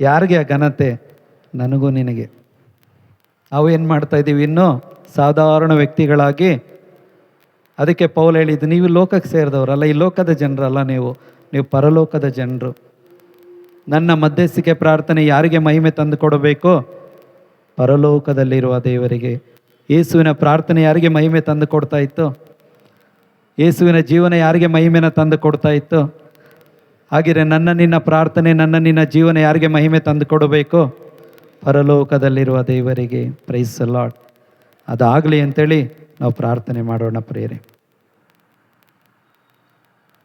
ಯಾರಿಗೆ ಘನತೆ? ನನಗೂ ನಿನಗೆ. ನಾವು ಏನು ಮಾಡ್ತಾ ಇದ್ದೀವಿ? ಇನ್ನೂ ಸಾಧಾರಣ ವ್ಯಕ್ತಿಗಳಾಗಿ. ಅದಕ್ಕೆ ಪೌಲ ಹೇಳಿದ್ದು, ನೀವು ಲೋಕಕ್ಕೆ ಸೇರಿದವರಲ್ಲ, ಈ ಲೋಕದ ಜನರಲ್ಲ, ನೀವು ಪರಲೋಕದ ಜನರು. ನನ್ನ ಮಧ್ಯಸ್ಥಿಕೆ ಪ್ರಾರ್ಥನೆ ಯಾರಿಗೆ ಮಹಿಮೆ ತಂದು ಕೊಡಬೇಕು? ಪರಲೋಕದಲ್ಲಿರುವ ದೇವರಿಗೆ. ಯೇಸುವಿನ ಪ್ರಾರ್ಥನೆ ಯಾರಿಗೆ ಮಹಿಮೆ ತಂದು ಕೊಡ್ತಾ ಇತ್ತು? ಯೇಸುವಿನ ಜೀವನ ಯಾರಿಗೆ ಮಹಿಮೆನ ತಂದು ಕೊಡ್ತಾ ಇತ್ತು? ಹಾಗೆಯೇ ನಿನ್ನ ಪ್ರಾರ್ಥನೆ, ನಿನ್ನ ಜೀವನ ಯಾರಿಗೆ ಮಹಿಮೆ ತಂದು ಕೊಡಬೇಕು? ಪರಲೋಕದಲ್ಲಿರುವ ದೇವರಿಗೆ. Price the lord. ಅದಾಗಲಿ ಅಂತೇಳಿ ನಾವು ಪ್ರಾರ್ಥನೆ ಮಾಡೋಣ ಪ್ರಿಯರೇ.